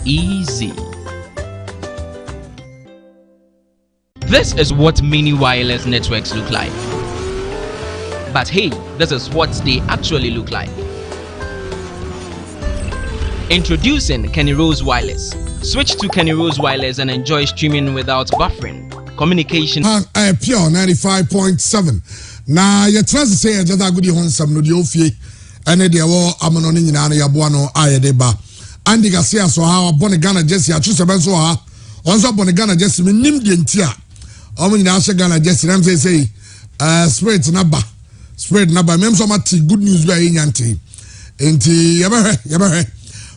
easy. This is what mini wireless networks look like. But hey, this is what they actually look like. Introducing Kenny Rose Wireless. Switch to Kenny Rose Wireless and enjoy streaming without buffering. Communication. Pure 95.7. Na you trust to say just a good one some no the ofie. Ene de wo amono ni nyina na yaboa no ayede ba. Andy Garcia so ha born Ghana jersey atuse ben so ha. Onso born Ghana jersey me nim de ntia. Omo nyina se Ghana jersey nam say spirit na ba. Spirit na ba mem so mati good news ba yanyante. Enti yabahwe.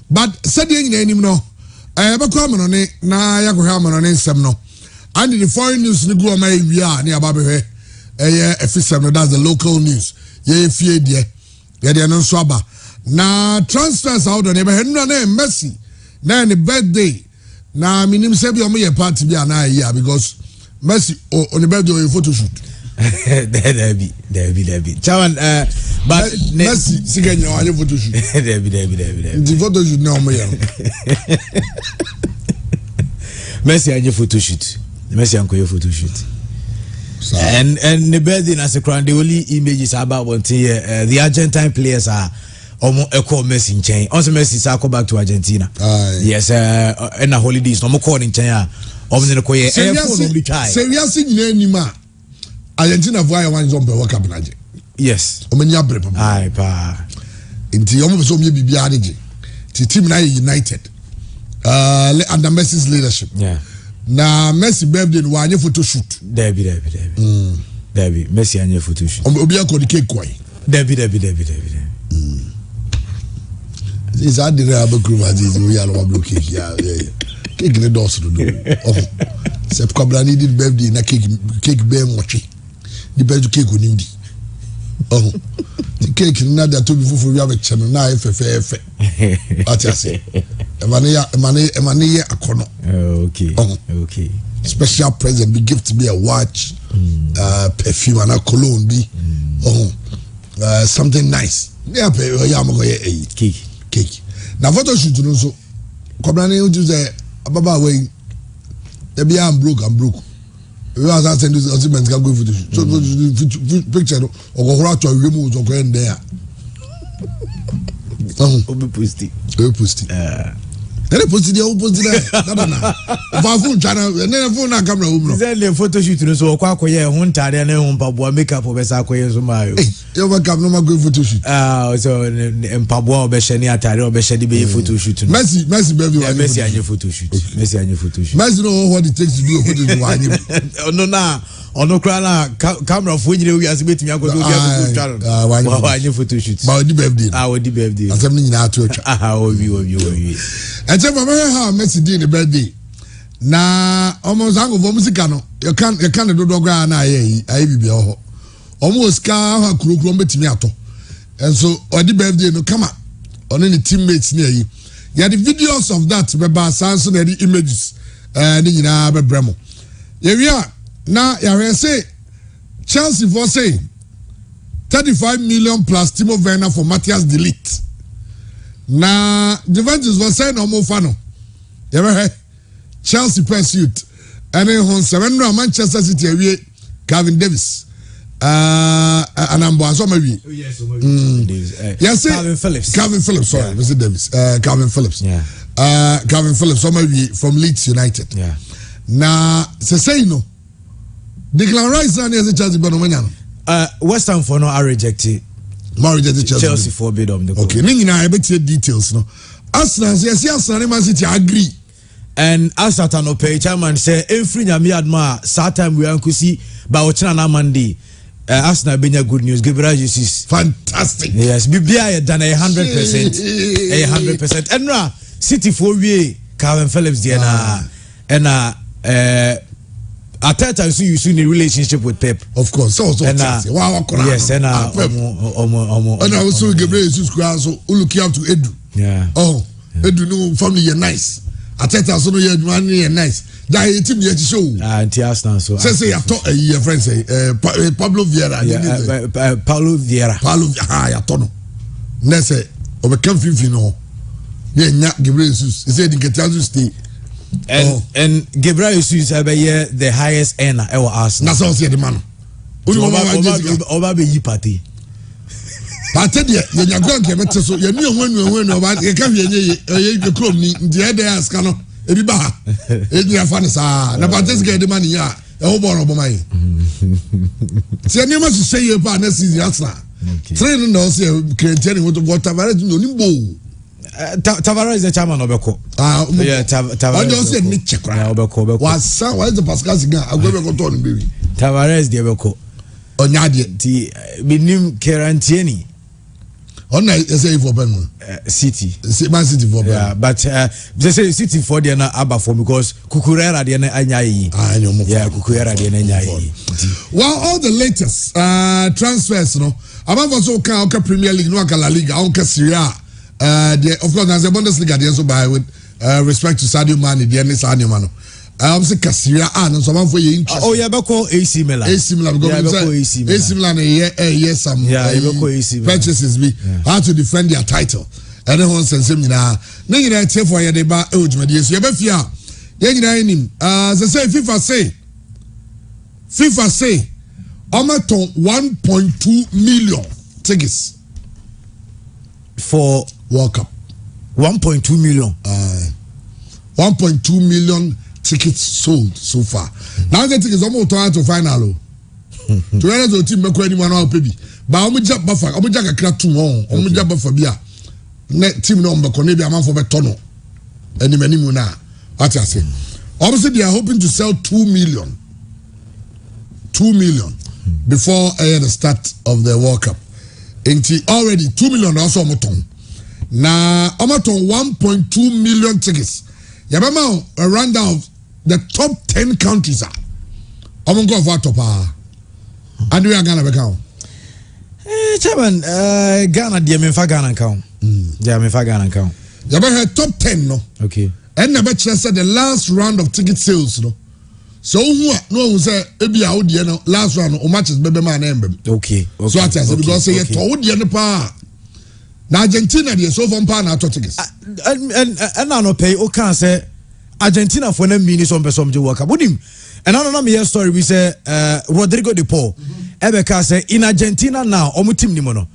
But said the nyina enim no. Bako amono ne na yakohwe amono ne nsem no. And the foreign news ni go ma ewia na yabahwe. FA no, that's the local news. Ye fie die. Ye de no so aba. Na transfers out on Messi. Na the birthday. Na minim se bi omo ye party bi ana here because Messi on the birthday o photo shoot. There be. Chairman, but Messi sigenya o photo shoot. There be. The photo shoot na omo ye. Messi anye photo shoot. Messi anko photo shoot. And the birthday as a crown, the only images about one thing the Argentine players are almost equal Messi in chain. Also Messi is go back to Argentina. Yes, and the holidays no more calling China. Say we are seeing any man. Argentina via one zombi World Cup. Yes. Omenya brepa. Aye pa. Inti omo so me bibia adeje. The team na united. Under Messi's leadership. Yeah. Na Messi birthday no anye photo shoot. Debi. Messi anye photo shoot. Obi akọ the cake kwai. Debi. This are the abakuru azizi we are no cake ya. Cake ne dos do. Oh. Sep kwabra ni di birthday na cake be nwotwe. Di birthday cake onimdi. Oh. The cake na da to be fufu we have channel na efe. What I say? Emane ye akono. Okay. Okay. Special present be gift me a watch, perfume and a cologne be. Something nice. Yeah, cake. Now photo shoot no so. Kobrane you say ababa way. There I'm broke. We are send this ultimate can go for the shoot. So picture or go to remove or go in there. Obi pusti. Ele posti dia oposti da. Na. Va phone channel, na phone na camera home no. Ze le photo shoot no so kwa akoye ho ntade na ho mpaboa makeup obesa akoye so mayo. You want come no ma go photo shoot. So mpaboa obehye ni atare obehye di be photo shoot no. Messi baby wa. Messi anye photo shoot. Messi know what it takes to do a photo shoot wa anye. No na ono kra na camera fo nyire wi ase betimi akoso obi akoso twaro. Wa anye photo shoot. Ba odi birthday. Odi birthday. Asem ni nyina atu atwa. Obi. Eche mama ha Messi did the birthday. Na almost ango vo musika no. You can do gra na ayi bibia ho. Almost ka ha kurukuru betimi ato. And so odi birthday no come on any teammates near you. Yeah, the videos of that beba sanso na the images ni nyina be bremo. Yeah, na ya say Chelsea for say 35 million plus Timo Werner for Matthias de Ligt. Na Juventus was saying no more fano. You ever heard? Chelsea pursuit. And then on 7 Manchester City away Calvin Davis. And I'm maybe. Yes, yes, Kalvin Phillips, sorry, yeah. Mr. Davis. Kalvin Phillips. Yeah. Kalvin Phillips, maybe from Leeds United. Yeah. Na say no. Declan Rice and as a Chelsea Bonomaniano. West Ham for no are rejected. More rejected Chelsea forbid them. Okay, I bet you details no. Arsenal, yes, Arsenal, Man City agree. And Arsenal no pay chairman say every nyame adma sad time we anko see ba ochina na Monday. Arsenal benya good news. Gabriel Jesus. Fantastic. Yes, Bibia done 100%. 100%. And City for we Kalvin Phillips there na and at that time so you see the relationship with Pep. Of course. So wow, yes, and also Gabriel Jesus so look up to Edu. Yeah. Oh, Edu no family are nice. At that time so no you nice. That team you show. Anti Arsenal so. Say I talk your friend say Pablo Vieira. Paulo Vieira. Ya tono. Nese obekam fifi no. Yeah, Gabriel Jesus. He said he can tell you stay. And Gabriel Jesus the highest earner ever Arsenal. That's all say the man. Oba be yi party. Party there, you go and get better so you know when about you can you club ni the other ask no e bi ba. E ni afa sa na party get the money ya. E ho borrow bo mai. See any must say you pa na season Arsenal. Train no say creating what Tavares no nimbo. Tavares is the chairman of Beko. Yeah, Tavares. I just said Niche. Beko. What's the Pascal Sigan? I go back on baby. Tavares, the Beko. Onyadi. The Binim Kerantieni. On I say for Benman. City. Man City for yeah, but they say City for the Abba for because Kukurera the Anyai. I know. Yeah, Kukurera the Anyai. Well, all the latest transfers, no. Above also Oka Premier League, no La Liga, Oka Syria. Of course, there's a Bundesliga there, so by with respect to Sadio Mane, the NS Sadio Mane. I'm saying Syria and someone for your interest. Oh, yeah, Beko AC Milan. AC Milan because AC Milan yes some purchases be how to defend their title. And then once and same now. Then you know for your deba ojuma yes you be fear. Then you know him. As I say FIFA say almost 1.2 million tickets for World Cup. 1.2 million. 1.2 million tickets sold so far. Now the tickets almost to final. To enter the team make anyone out baby. But I'm just buffer. I'm just a crack 2 on. I'm just buffer beer. Net team no mbeko nebi a man for betono. Any many muna. What I say. Obviously they are hoping to sell 2 million. 2 million before the start of the World Cup. Already 2 million also moton. Now amaton 1.2 million tickets. Yabama a rundown of the top 10 countries are. I'm going for top. And we are Ghana account. Chairman, Ghana, dear Mefa Ghana account. Dear Mefa Ghana account. Yabama top 10 no. Okay. And never said the last round of ticket sales no. So who say ebi a odi no last round o matches bebe man embem. Okay. So I say because say to odi no pa. Na Argentina dey so from pa na tickets. And na no pay o can say Argentina for na mini some person je work. Budim. And I me hear story we say Rodrigo de Paul. Ebeka say in Argentina now omu team ni mo no.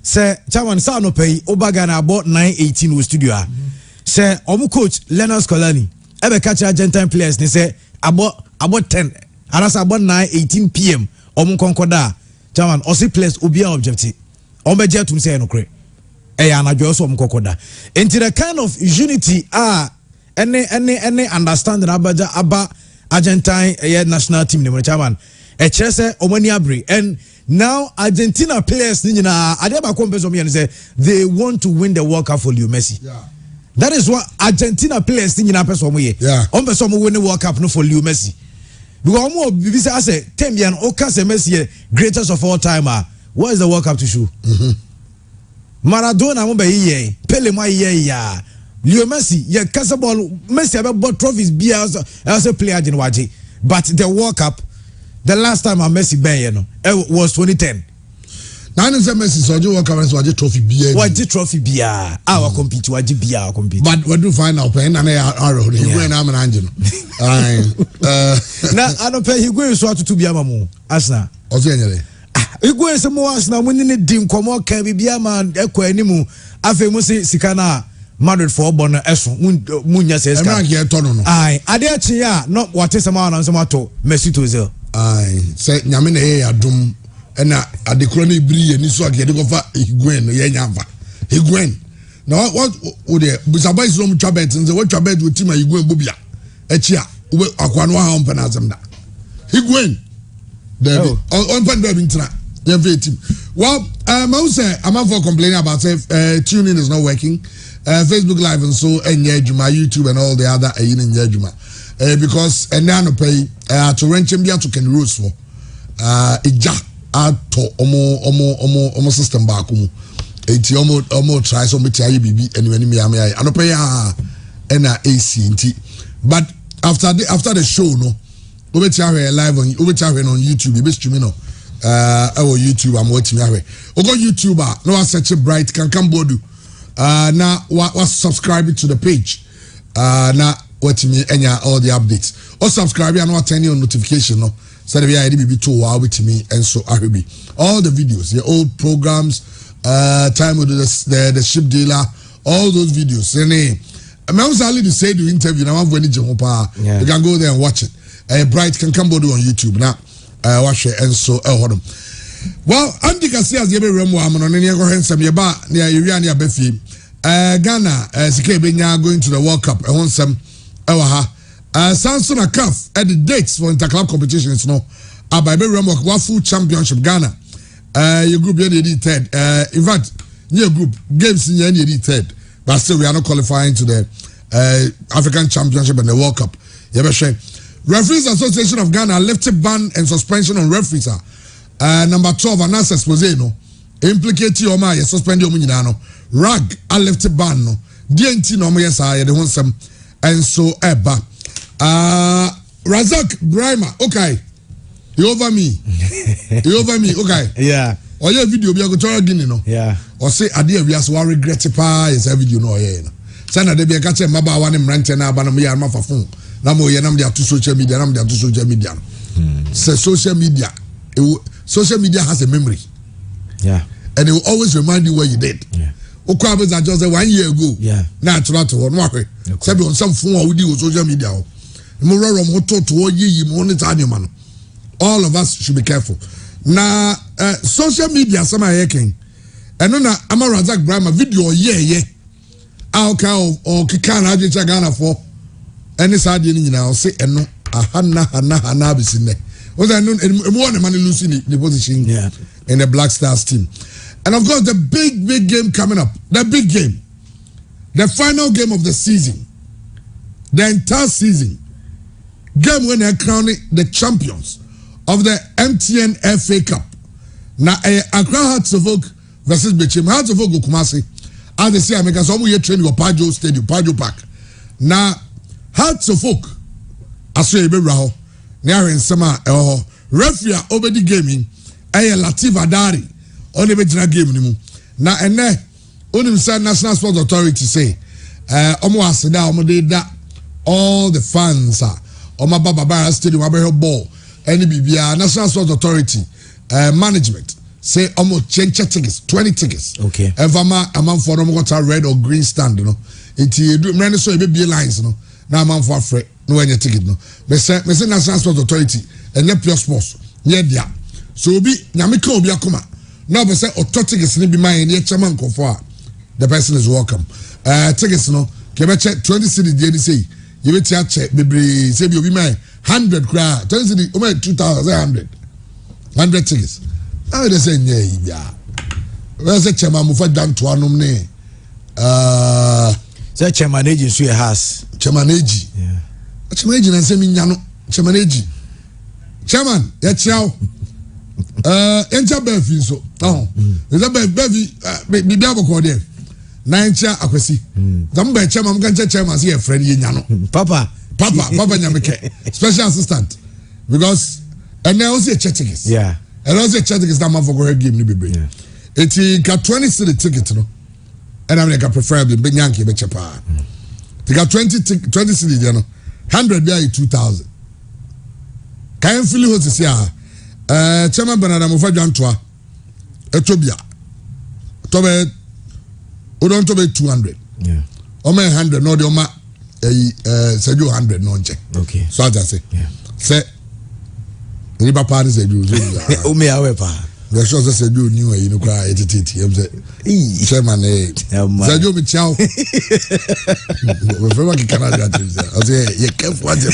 Say chairman sa no pay Obaga na about 918 wo studio a. Say omu coach Leonard Scolani. Ebeka Argentine players ni say about 10 and that's about 9:18 p.m. omu konkoda chairman osi players obia objective. Omeje tum say no kre. Anadwo so omu konkoda. Into the kind of unity any understanding about Argentine national team ni chairman. Say omani abre and now Argentina players ni na adeba kompeso me say they want to win the World Cup for Leo Messi. Yeah. That is what Argentina players ni na person mo ye. Yeah. On person mo win the World Cup no for Leo Messi. Because omo bibi say Tembian Oka say Messi greatest of all time. What is the World Cup to show? Maradona mo be ye, Pele mo ye ya. Leo Messi ye kasa ball Messi have bought trophies be as a player in waje. But the World Cup the last time Messi ben was 2010. Now Messi so you World Cup so waje trophy be. Waje trophy be our compete waje be our compete. But what do find out pen and arrow he go na am angel. Na I don't pay he go so to be amamu Arsenal. Ozo enyere. He go say mo Arsenal mo ni di nkomo kan bibia man ekọ animu afa mo se sika na Madrid for bon eso munya se sika. Emra ke to no. Ai ade achi ya no what say ma na so mato Messi to Ozil. Ai say nyame na ye adum na adekro na ibiri ni so ake de go fa Higuain no ye nyamfa. Higuain. Now what would the Busaba is from Chabet and the what Chabet with team Higuain bobia. Echia ube akwa no ha ompa na azam da. Higuain. There on pen be intra. Every team. Well, I say I'm for complaining about tuning is not working. Facebook Live and so Juma, YouTube and all the other in Juma. Because now no pay to rent him to can rules for ija to omo system back eti omo try so me tie bibi anyway me am I no pay na AC nti. But after the show no we be live on YouTube we be streaming no our YouTube I'm watching here. We go YouTube no search bright can bodu now was subscribing to the page. Now what me enya all the updates. Or subscribe and what turn on notification no. So that I be to wow with me and so I will be all the videos, the old programs, time with the ship dealer, all those videos. I was only to say the interview now. I'm going to you can go there and watch it. Bright can come on YouTube now. Watch it and so well, Andy Garcia has given Remo Amon on any handsome yaba near Uriania Befi. Ghana, CK Benya going to the World Cup. I want some Samson Akaf at the dates for interclub competitions. No, by Remo Wafu Championship Ghana. Your group you're the third. In fact, your group games in the third, but still we are not qualifying to the African Championship and the World Cup. Referees Association of Ghana lifted ban and suspension on referees. Number 12, Anas Esposeno implicate you ma suspend you no rag a lifted ban no DNT no mo yes I the want some and so eba Razak Brima okay you over me okay yeah or your video be go to Guinea no yeah or say ade we as we regret pa is a video no here no say na de be ka che maba wa ne mrante na aba no me ya ma fa phone na mo ye na me to social media na me to social media say social media has a memory. Yeah. And it will always remind you what you did. Yeah. Okay, just 1 year ago. Yeah. Natural to one way. Sabi on some phone we do social media. All of us should be careful. Now, social media some are hacking. And then I'm a Razak Brahma video yeah. Okay, or Kikan Ajita Ghana for any side you know say and no hana bisine. Was I know more money losing the position in the Black Stars team. And of course, the big game coming up. The big game. The final game of the season. The entire season. Game when they're crowning the champions of the MTN FA Cup. Now, Accra Hearts of Oak versus Bechim. Hearts of Oak Kumasi. As they say, I make us all training at Pajo Stadium, Pajo Park. Now, Hearts of Oak. I say, Raho. Near in summer, referee obedi gaming, Latif Adari, on the game ni mu. Na ene, onim say National Sports Authority say, omo asida omo de da all the fans omo baba stadium abere ball, any bibia National Sports Authority management say omo change tickets, 20 tickets. Okay. Evama amount for omo got red or green stand, you know. Iti do many so e be lines, you know. Na amount for free. No any ticket no. Me say National Sports Authority and not pure sports. Yeah dia. So obi nyame ka obi akoma. Now be say tickets ni be mine ye chairman for the person is welcome. Tickets no ke be check 20 cedi dey say you be check bebre say be obi mine 100 kra 20 cedi o me 2100 100 tickets. How they say yeah. Where say chairman mo fa dan to anom ne say chairman agency has chairman agi. Yeah. Chairman agi na say me nya no chairman agi. Chairman, ya chiao. Encha befi so. Oh. Is that befi be aboko there. Na encha akwesi. Zamba chairman kan chairman say your friend ye nya no. Papa nyameke. Special assistant. Because and now say check tickets. Yeah. And also check tickets that man for go game ni bebre. Yeah. Eti got 20 cedi ticket no. And I'm like preferably be nyanke be chepa. They got 20 cedi there no. 100 there 2000. Can feel what to say Chairman Bernard Amofa Jantua Etobia Tobe Udon Tobe 200. Yeah. Ome 100 no de Oma Seju 100 no nche. Okay. So I just say. Yeah. Say Riba party Seju. Ome awe pa. The show say Seju new you know cry etiti. Em say Chairman Seju mi chao. We feel like Canada team. I say you careful what you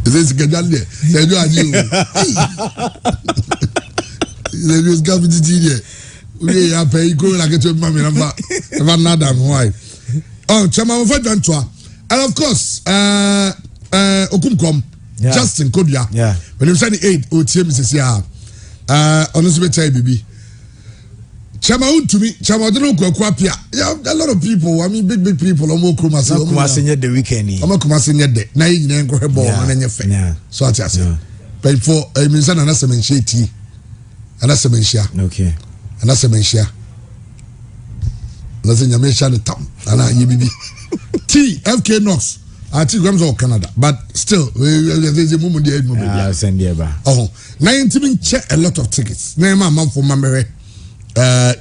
Is it Gadande? They do you. They just got me the GD. We are paying go like a mammy number. Another why. Oh, Chama of Jantua. And of course, Okumkom, Justin Kodia. Yeah. When you said the 8, OTM is here. Honestly, tell baby. Chama to me, Chama don't go kwapia. Yeah, a lot of people. I mean, big people. I'm more Kumasi. Kumasi the weekend. I'm a Kumasi the na you ain't go ball and your face. So I just say, but for a minister and a semen tea, and a semen share. Okay, and a semen share. let's say Yamisha the Tam, and I UBB. T, FK Knox, I think Grams of Canada, but still, there's a moment there. Send you back. Oh, 19 check a lot of tickets. Name a month for Mamere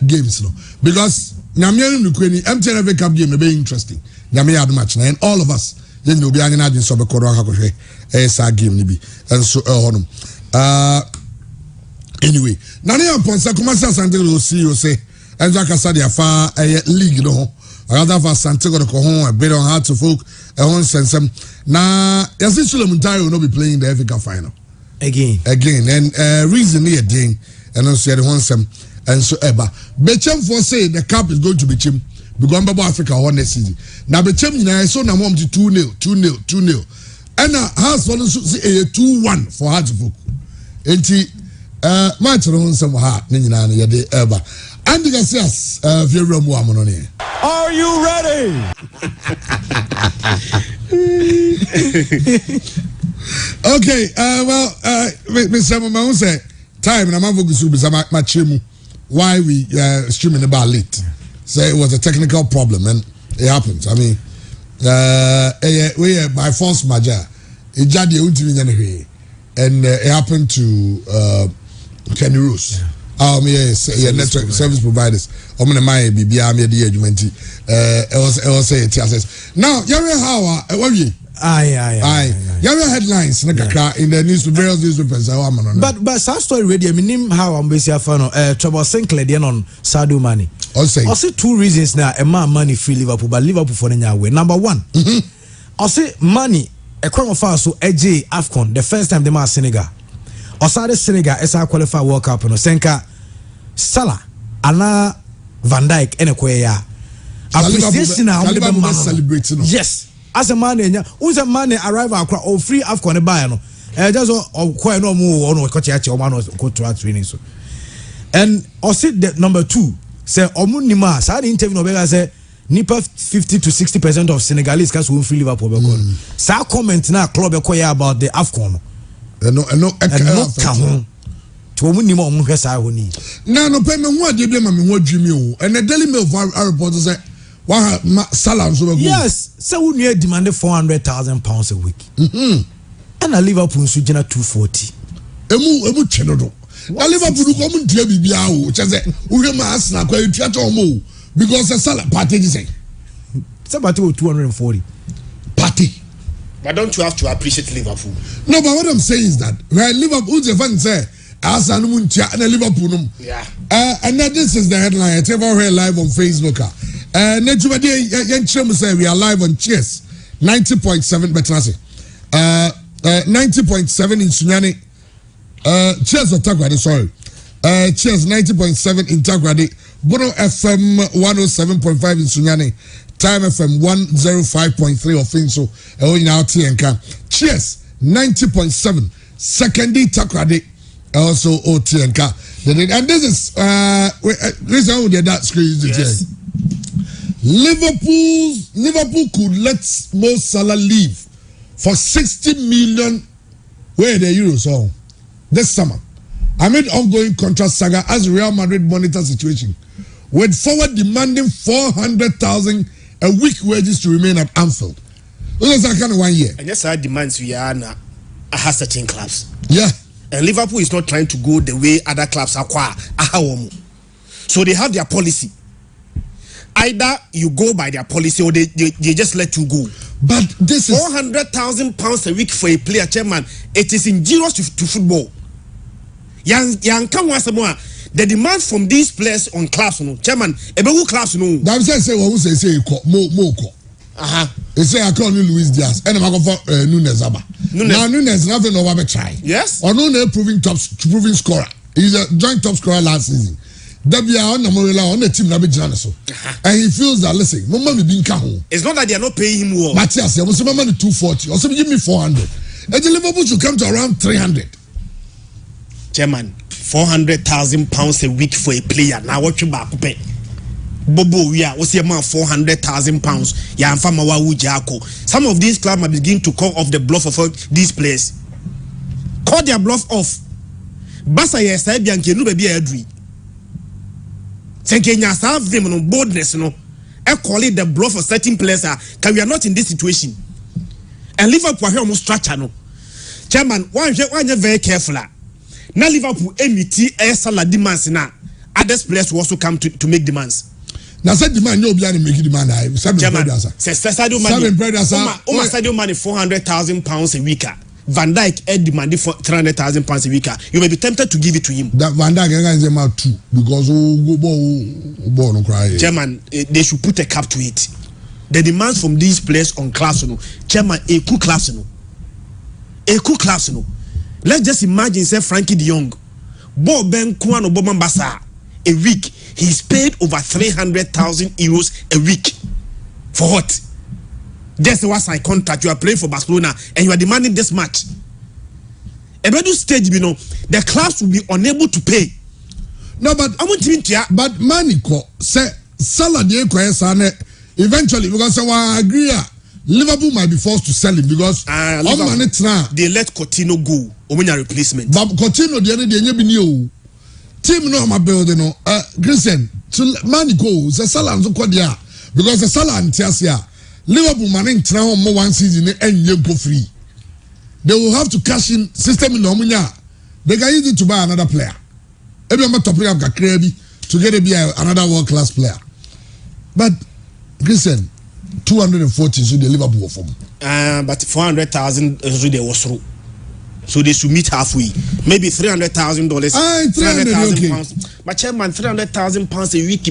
games, no, because Namian Ukraine, MTN FA Cup game, may be interesting. Namia match, and all of us, then you'll be hanging out in Sobekoro, ASA game, maybe, and so on. Anyway, Nania Ponsa, Comasa Santiago, see you say, and Jackasadia far a league, no. Rather for Santiago to go home, a bit on hard to folk, a home sense. Now, Yassila Muntai will not be playing the FA Cup final. Again, and recently a ding, and also the one some, and so ever. Bechem for say the cup is going to be chim, because Baba Africa won next season. Now, Bechem, I saw now 2-0. And now, has one say a 2-1 for hard to folk. And match on some heart, Nina, Yade ever. Andy Garcias, very warm on here. Are you ready? Okay, Mr. Mamma said, time and I'm going to be some matching why we streaming about late. So it was a technical problem and it happens. I mean, we by force major, it just and it happened to Kenny Rose. Yeah, network service providers. I'm gonna my BBA media argument. Was say it. Now, Yari Hawa, what you? Aye. Yari headlines in the newspaper, various newspapers. But some story radio. I mean, how I'm basically fan Trouble Sinclair on Sadio Mane. I'll say two reasons now. A man money free Liverpool, but Liverpool for the way. Number one, I'll say money. A crime of so AJ AFCON the first time they man Senegal. Osade Senegal esa qualify World Cup no Senka Salah ana Van Dijk ene koya appreciation na Liverpool celebrating. Yes, as a man who's a man arrive akra or free AFCON buy no just koya no mu ono ko cheche o man ko track training so and also the number 2 say omunima sa the interview no be say nipa 50 to 60% of Senegalese can win free Liverpool be call sa comment na club be koya about the AFCON no come to win more no payment what they blame me what dream you and the Daily Mail report say Salah so yes so we need demand £400,000 a week and a Liverpool so jena 240 emu cheno do na Liverpool come dia bibia o che say we ma Arsenal kwa tuato omo because the Salah party say about 240 party. But don't you have to appreciate Liverpool? No, but what I'm saying is that right, Liverpool, the fans say, Arsenal and Liverpool. Yeah. And now this is the headline. It's ever here live on Facebook. Say we are live on Cheers 90.7. Better say 90.7 in Sunyani. Cheers or Tagradi, sorry. Cheers 90.7 in Tagradi. Bono FM 107.5 in Sunyani. Time FM 105.3 of Finso. Cheers 90.7. Secondly, Takrade also OTNK. And this is listen with that screen. Yes. Liverpool could let Mo Salah leave for 60 million where the euros on this summer amid ongoing contract saga as Real Madrid monitor situation with forward demanding 400,000 a week wages to remain at Anfield. Those are kind of 1 year. And yes, our demands we are now has certain clubs. Yeah. And Liverpool is not trying to go the way other clubs acquire. So they have their policy. Either you go by their policy or they just let you go. But this is £400,000 a week for a player, chairman. It is injurious to football. The demand from these players on clubs, no, chairman, who clubs no. That say what say mo. They say I call you Luis Diaz and I'm going for Nunes Aba. Now Nunes nothing over be try. Yes. Or no proving scorer. He's a joint top scorer last season. On the team and he feels that listen, Mama be being home. It's not that they are not paying him well. Matthias, I was money 240. Also give me 400. And the Liverpool should come to around 300. Chairman, £400,000 a week for a player. Now what you back pay? Bobo, we are what's your man £400,000. Ya mfama wa ujako. Some of these clubs are beginning to call off the bluff of these players. Call their bluff off. Basa yes, I be anke no baby adri. Senke nya serve them no boldness no. I call it the bluff for certain players. Can we are not in this situation. And Liverpool here almost structure no. Chairman, one you very careful. Now Liverpool MET Salah demands now. Other players will also come to make demands. Now said demand no be any make demand. Chairman, Sadio Mane. Sadio Mane £400,000 a week. Van Dijk demanded for £300,000 a week. You may be tempted to give it to him. That Van Dijk is about two because go no cry. Chairman, they should put a cap to it. The demands from these players on class, Chairman, a cool class, Let's just imagine, say Frankie De Jong, Bob Ben Kwan Obama Basa, a week he's paid over 300,000 euros a week. For what? Just what's my contract? You are playing for Barcelona and you are demanding this much. A better stage, the class will be unable to pay. No, but I want to but Maniko say Salah eventually because I agree. Liverpool might be forced to sell him because they let Coutinho go. Omenya replacement. But Coutinho the other day team no my building no. Christian to Maniko say Salah so called there because the Salah and Tiasia. Liverpool manning try more one season and you go free. They will have to cash in system in Omunya. They can use it to buy another player. Everyone top player got Krebi to get another world class player. But Christian, 240 so the Liverpool form. But 400,000 they was through. So they should meet halfway. Maybe $300,000. £300,000. But chairman, £300,000 a week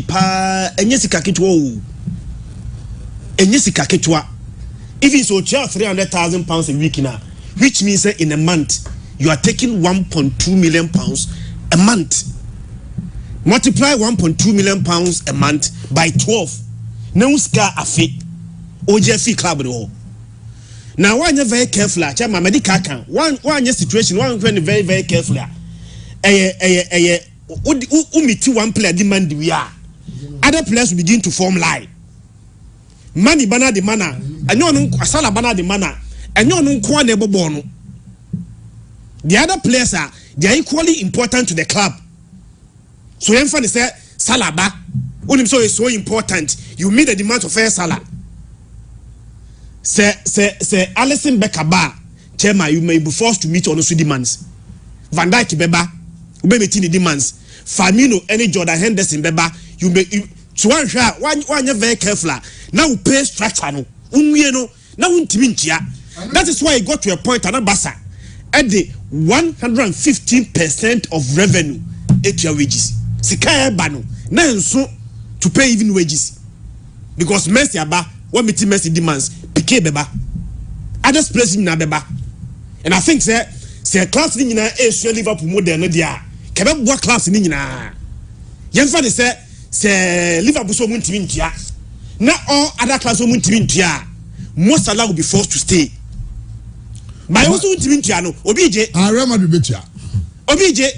and yes, even so, £300,000 a week now, which means in a month you are taking £1.2 million a month. Multiply £1.2 million a month by 12. No scar a fee. OJF club. Now, one you're very careful, Chairman Medical can one situation, one very, very careful. One player demand we are. Other players begin to form line. Money bana the mana, and no Salah bana the mana, and no Kwanebo Bono. The other players they are equally important to the club. So Enfan say Salaba, so is so important. You meet the demand of fair Salah. Say Alison Becker Chairman, you may be forced to meet on those demands. Van Dijk Beba, Ubebetini demands. Firmino, any Jordan Henderson Beba, you may. So one you're very careful. Now pay structure no. Now that is why I got to a point Anabasa at the 115% of revenue at your wages. Sikaya bano. Now so to pay even wages. Because Messi aba what Messi demands PK beba. Others place him na beba. And I think say class ni na Liverpool model no dia. Kebe boa class ni na. Yemfa de say Liverpool so muntimi ntia na all other class so muntimi ntia Mo Salah will be forced to stay but also muntimi ntia no obi je Real Madrid betia obi je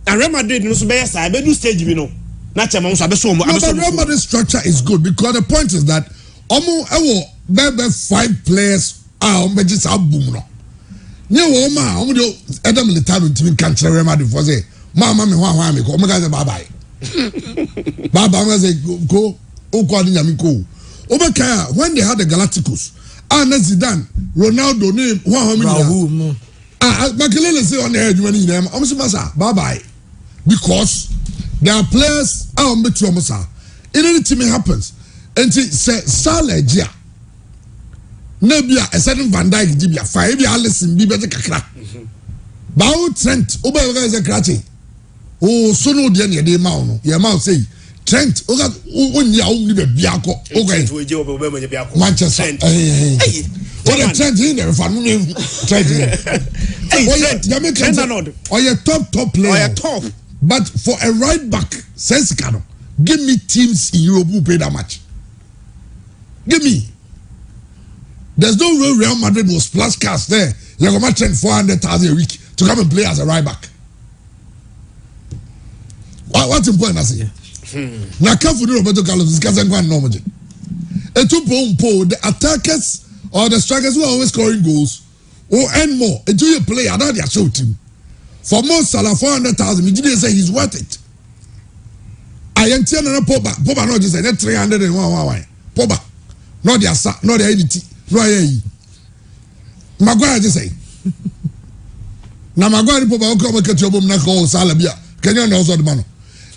and Real Madrid no so be yes I be do stage bi no na chama so abeso mo abeso Real Madrid structure is good because the point is that omo ewo bebe 5 players omo just abum no nye wo ma omo do Adam Militao ntimi kan kire Real Madrid for say mama me hwa me ko omo ga say bye bye Baba say go when they had the Galacticos Zidane Ronaldo name Makelele say on the head when I'm so bye bye because there are players in anything happens and say Salah Gia Nebia a certain Van Dijk Dibia 5 Allison be better kakra Bao Trent Oba is a cratching. Oh, so no, dear, your mouth, your mouth say, Trent, when you only be Biako, okay, Manchester. Hey, what a Trent in there, if I'm Trent. Or your top player, or your top. But for a right back, sense cano, give me teams in Europe who pay that much. Give me. There's no way Real Madrid will splash cash there. You're going to Trent 400,000 a week to come and play as a right back. What's important I say? Now come for the Roberto Carlos is casting one normal. And to the attackers or the strikers who are always scoring goals or earn more until you play another show team. For most Salah 400,000, he didn't say he's worth it. Ayentia na Poba no just say 301 Poba. No the asa, no the edit, no ayi. Maguire just say. Na Maguire Poba ko make your bom na ko Salah bia. Kenya na also the man.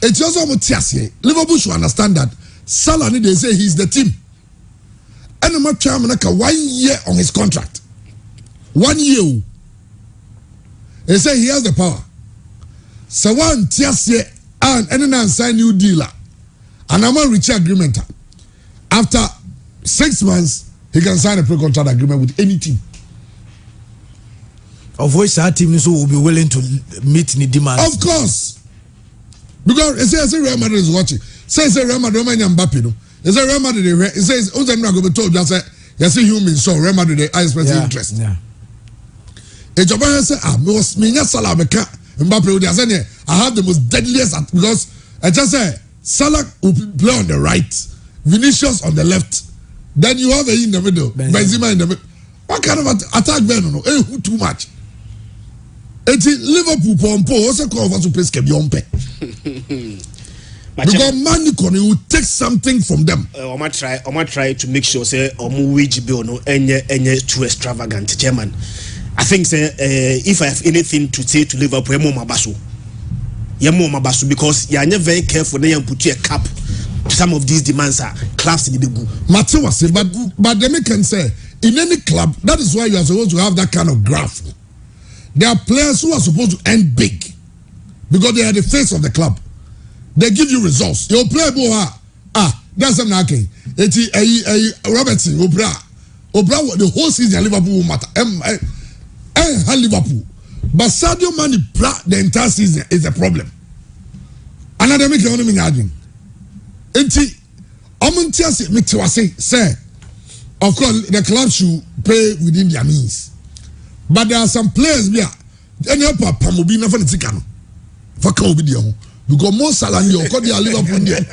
It's also mutiase. Liverpool should understand that Salah need they say he's the team. And no chairman like 1 year on his contract. 1 year. They say he has the power. So one tiase and then sign new dealer. And I'm on reach agreement. After 6 months, he can sign a pre-contract agreement with any team. Of which our team will be willing to meet the demands. Of course. Because it says Real Madrid is watching. Says Real Madrid Mbappe. No. It says Real Madrid. It says Ozen not going to be told just say you see human so Real Madrid I express interest. Yeah. A job say me Salah Mbappe I have the most deadliest because I just say Salah will play on the right, Vinicius on the left. Then you have a in the middle, Benzema in the middle. What kind of attack no? Too much. It's Liverpool pompo also call for to play Skebiompe. Because Manicon will take something from them. I might try to make sure say wage bill no any too extravagant, chairman. I think say if I have anything to say to Liverpool, Mabasu, because you are very careful. They put you a cap to some of these demands are clubs in the big. Matthew was saying, but they can say in any club that is why you are supposed to have that kind of graph. There are players who are supposed to end big because they are the face of the club. They give you results. Your player that's something okay. It's Robertson, Obra, the whole season Liverpool will matter. Liverpool, but Sadio Mane the entire season is a problem. Another make only mean arguing. Enti, Omuntiasi Mitiwase say, of course the club should pay within their means. But there are some players here. Any of our Pamobi never the Tikano. For Kobidio. Because most Salah you call the Liverpool there.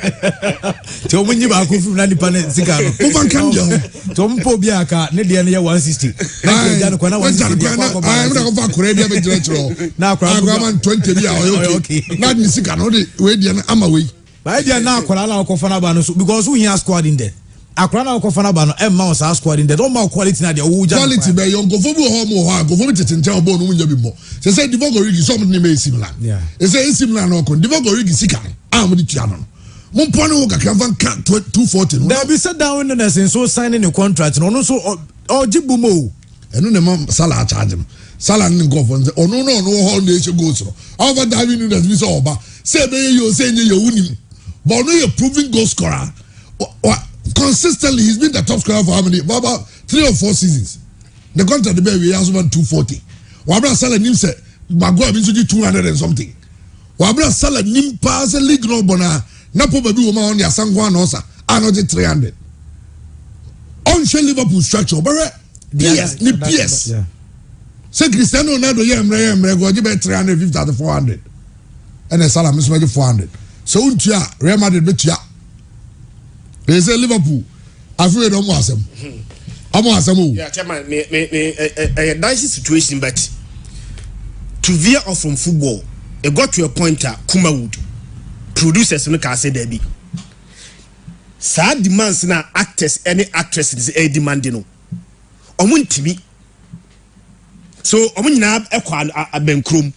To when you back from Nani Pane Tikano. Who can you? Tom Pobiaka, Nedia 160. I'm going to go for Korea director. Now, Kraman 20 years. Okay. Not Nissikano, wait, I'm away. But they are now Kalala Kofanabano because we have squad in there. Akrana Kofanabano and Mouse are squad in there. Don't more quality now. Quality by young go for home go for it in town bone when you be more. They say Divogo is something may similar. Yeah. They say similar no con Divogo is sick. I'm with the channel. One point of can 240. They'll be set down in the sense so signing a contract and also or Jibumo. And no mom Salah charge him. Salah and go for oh no whole nation goes through. Over diving in that we saw about say you saying you're winning. But no, you're proving goal scorer. Consistently, he's been the top scorer for how many? For about 3 or 4 seasons. The contract the baby has won 240. Wabra Salah nim said Maguire been 200 and something. Wabra Salah nim pass a league no bona. Napo baby woman on the Sangwan Osa. Another 300. On Liverpool structure, but PS, ni PS. Say Cristiano Ronaldo yemre go give 350 to 400. And then Salah miss 400. So untia Real Madrid betia. They say Liverpool. I feel it almost them. Yeah, chairman, a dicey situation, but to veer off from football, it got to a point that Kuma would producers no can say there be. Sad demands now actors, any actress is a demanding. Omun TV. So Omun now a bankroom.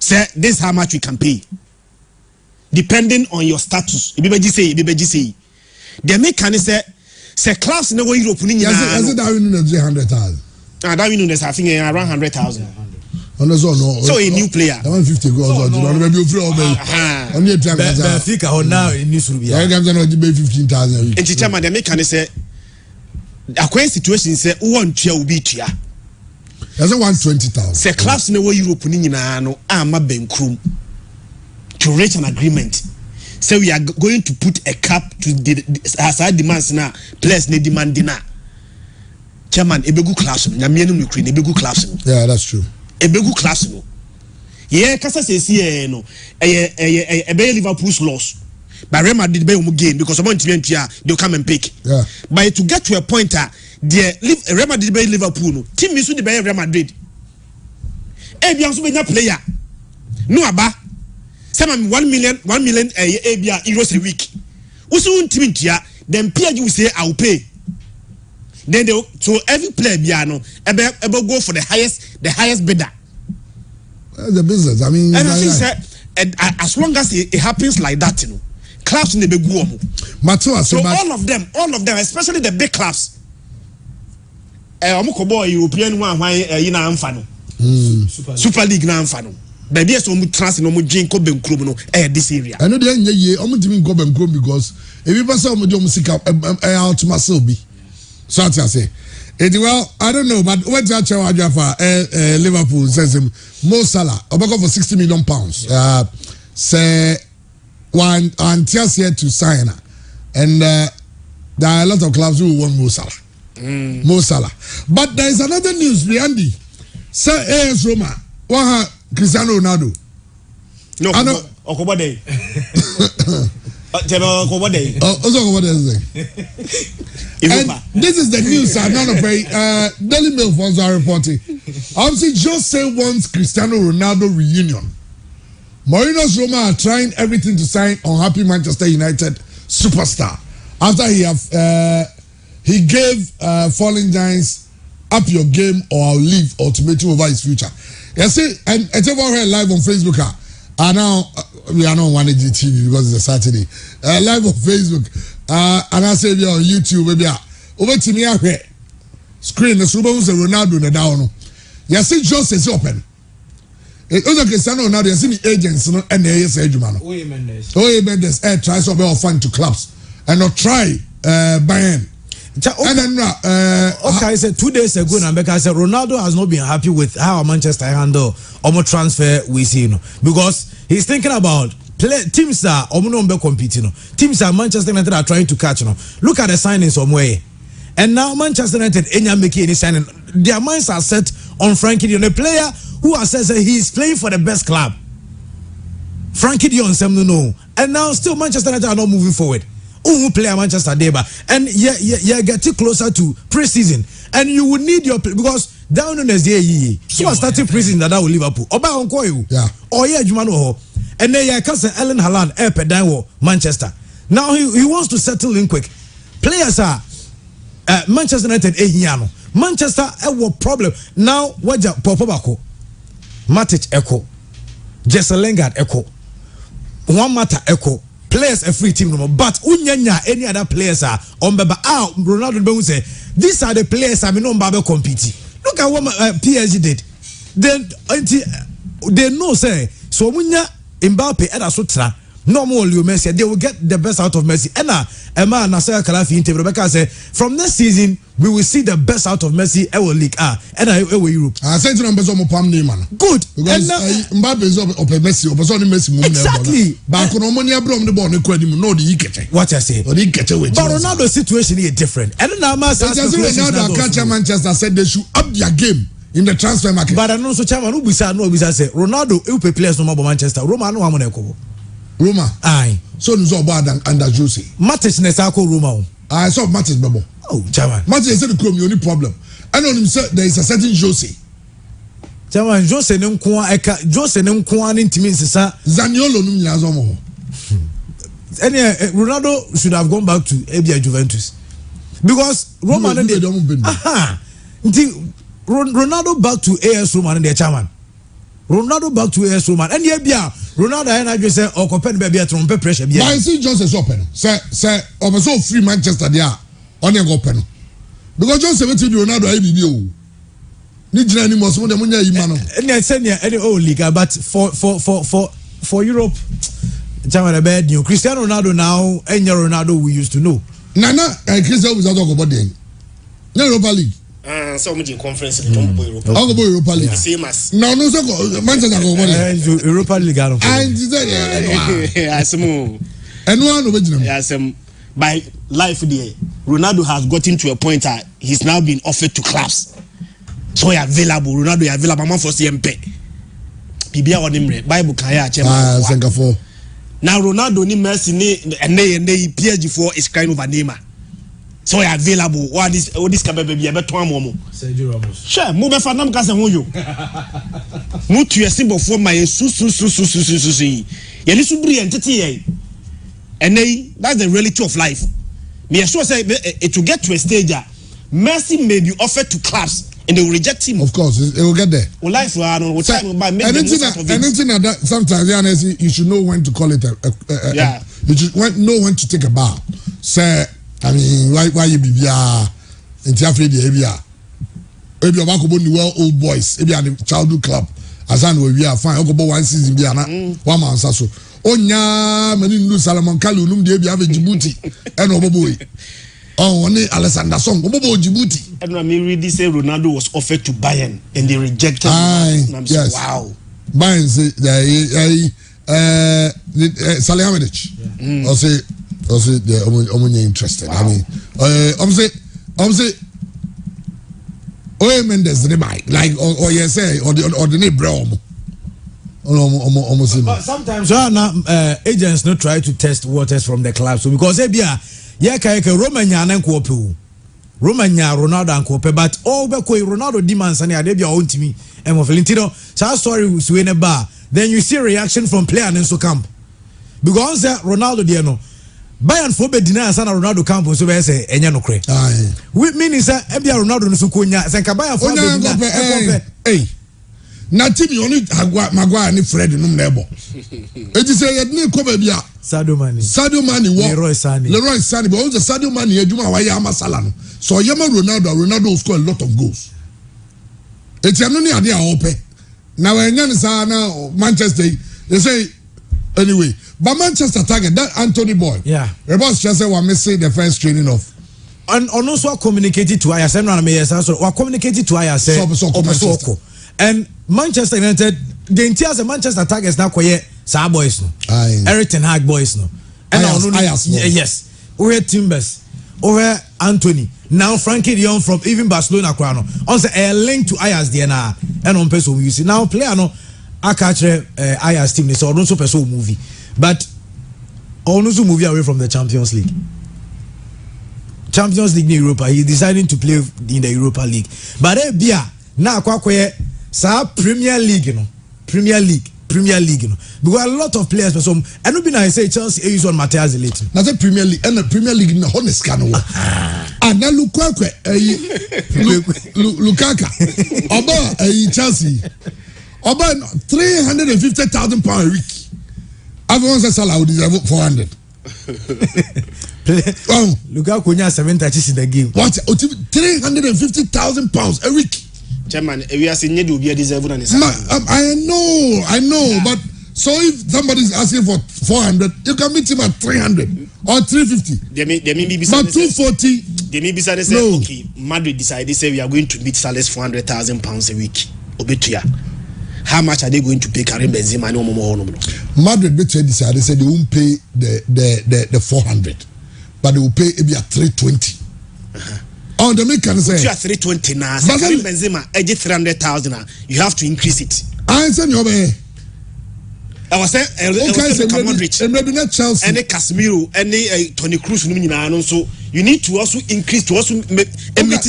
Say this is how much we can pay. Depending on your status, everybody say. The mechanism say class no way Europe. Yes, it that we know 300,000. That we know there's I think around 100,000. So a new player. 150 goals. Maybe you free on your time. Benfica on now in this room. I can not be 15,000. And chairman, the mechanism a question situation say who want to be here. There's 120,000. Say class no way Europe no ama bankroom. To reach an agreement, so we are going to put a cap to the our demands now. Players need demand dinner. Chairman, ebegu class no. Nyamienu Ukraine ebegu class no. Yeah, that's true. Ebegu class no. Yeah, kasa say no. Ebe Liverpool's loss. But Real Madrid be gain because someone they'll come and pick. Yeah. But to get to a point the Real Madrid be Liverpool no. Team is the Real Madrid. Bianso be player. No aba. Some 1 million euros a week. Also, then PSG will say I'll pay. Then they so every player biano ever go for the highest bidder. The business. I mean, and I think as long as it happens like that, clubs in the big room. So all of them, especially the big clubs. European one Super League na amfano. Baby so mu trans no mu gin ko benkrom no this area. I know dey nye ye omo timi go benkrom because if you pass omo dey omo sika out muscle bi. So I say. Well, I don't know, but what's that charge for Liverpool says him Mo Salah obako for 60 million pounds. Say one until here to sign and there are a lot of clubs who want Mo Salah. Mo Salah. But there is another news, Andy. Say AS Roma, waha Cristiano Ronaldo. No, Okobode. Okobode. And this is the news. None of Daily Mail funds are reporting. Obviously, Jose wants Cristiano Ronaldo reunion. Mourinho's Roma are trying everything to sign unhappy Manchester United superstar after he gave Falling Giants up your game or I'll leave ultimatum over his future. You see, and it's over here live on Facebook. And now we are not on 1AG TV because it's a Saturday. Live on Facebook. And I say we are on YouTube. Maybe over to me here. Screen the Super Bowl Ronaldo in the down. You see, just is open. It was a Cristiano Ronaldo. You see the agents and the AS man. Oye Mendes try to be fun to clubs and not try Bayern. And then okay, I said 2 days ago, I said Ronaldo has not been happy with how Manchester handle almost transfer we see, because he's thinking about teams are competing, teams are Manchester United are trying to catch, Look at the signings somewhere, and now Manchester United ain't making any signing. Their minds are set on Frankie de Jong, a player who has said he is playing for the best club. Frankie de Jong, no, and now still Manchester United are not moving forward. Who play at Manchester Deba and yeah getting closer to pre-season and you would need your because down on the day so I started pre-season that will Liverpool Oba onko you or yeah Jumano and then yeah cousin Ellen Haaland per down Manchester now he wants to settle in quick. Players are Manchester United Manchester what problem now what Papa Bako Matic Echo Jesse Lingard Echo one matter Echo players a free team but unyanya any other players are on baba Ronaldo be say these are the players I mean on baba compete. Look at what PSG did. They know say so munya Mbappe and Asutra no more Leo Messi they will get the best out of Messi and Emma Nasser Kalafi interview Rebecca say from next season we will see the best out of Messi ever league and Europe. I sent you numbers on my palm name man. Good. Because Mbappe is up Messi or Messi exactly. But Konomonia brom the ball no the Ikeche. What I say. Or the Ikeche with. But Ronaldo's situation is different. And now Ronaldo catch Manchester said they should up their game in the transfer market. But I know so chairman who bisa say Ronaldo you pay players no more Manchester. Roma no amone ko. Roma. Aye. So no so bad under Jose. Matic nesako Roma. I saw Matic bebo. Oh, chairman. Matic said the only problem. I know him say there is a certain Jose. Chairman Jose nko ntimi nsesa Zaniolo no nyazo mo. Ronaldo should have gone back to Juventus. Because Roma Ronaldo back to AS Roma and their chairman. Ronaldo back to AS Roma and Ronaldo and I say or compare baby at trump pressure. But I see Jose open. Say so free Manchester there on your open. Because Jose went to Ronaldo IBBO. Need any more so the money and I send you any old league but for Europe chairman a bad new Cristiano Ronaldo now and your Ronaldo we used to know. Nana and Cristiano was out of body. No Europa League. So much in conference in Europa. Europa League. The same as no Manchester Europa League. And one original. Yes, by life there, Ronaldo has gotten to a point that he's now been offered to clubs. So he available. Ronaldo is available for CMP. Bibia on him. Bible kaya Singapore. Now Ronaldo ni Messi ni and they PSG for is crying over Neymar. So he available. What this can be a better one. Sergio Ramos. Sure, move for nam kasa ho yo. Mu tu esi bofo ma yesu. Yeni subri entity and that's the reality of life. Me sure say it will get to a stage Messi may be offered to clubs and they will reject him. Of course, it will get there. Well, life will anything that sometimes you should know when to call it you should know when to take a bow. Say, I mean, why you be in Tiafri the maybe a back about the well old boys, maybe at the childhood club. As I know, we are fine. Okobo 1 season, be an 1 month so. Onya, many new Salomon Kalu, they have a Djibouti, and Oboboy. Oh, only Alexander Song, Obobo Djibouti. And when we read this, Ronaldo was offered to Bayern and they rejected him. Yes. Wow. Bayern say, Salihamidzic. I'll say, they're only interested. Wow. I mean, I'm say, Oye Mendes the buy like or you say or the name bro. But sometimes agents not try to test waters from the club so because Romania and Romania Ronaldo and Cope but all Ronaldo demands and they own to me and Valentino so story was win a bar then you see reaction from player and so camp because Ronaldo Diano Bayern for deny sana Ronaldo camp so be say enya no kre. We mean is ebia Ronaldo no so konya say ka Bayern for deny. Hey. Na team you only Maguire ni Fred no nebo. It is say you ko ba bia Sadio Mane wo Leroy Sané but also Sadio Mane aduma wa ya Salah no. So yema Ronaldo will score a lot of goals. It's no ni ade a ope. Na we nya ni sa na Manchester they say anyway. But Manchester target that Anthony Boy. Yeah. Reports just say we're missing the first training of. And also communicated to IS. We communicated to IS. And Manchester United, the entire Manchester targets now quiet. Sa boys no. Eric Ten Hag boys no. And yes. We had Timbers. We had Anthony. Now Frankie de Jong from even Barcelona crown. Also a link to IS DNA. And on person we see now player no. I catch IS team. So also person movie. But also moving away from the Champions League in Europa. He decided to play in the Europa League. But now Premier League, you know. Premier League, you know. Because a lot of players, but some I don't I say Chelsea use on Matthias Elite. That's a Premier League and the Premier League in the honest can work. And now Lukaku Oba Chelsea. Oba £350,000 a week. Everyone says Salah would deserve 400. Lukaku has 7 touches in the game. What? £350,000 a week. Chairman, we are saying you be deserve one. I know, but so if somebody is asking for 400, you can meet him at 300 or 350. They may be but 240. They may be say okay, Madrid decided say we are going to meet Salah's £400,000 a week. Obetuya. How much are they going to pay Karim Benzema no more? Madrid decided they said they won't pay the 400, but they will pay maybe at 320. Oh, the make can say you are 320 now. Karim Benzema, 300,000. You have to increase it. I said your man. I was saying, maybe not Chelsea, any Casemiro, any Toni Kroos, so you need to also increase to also meet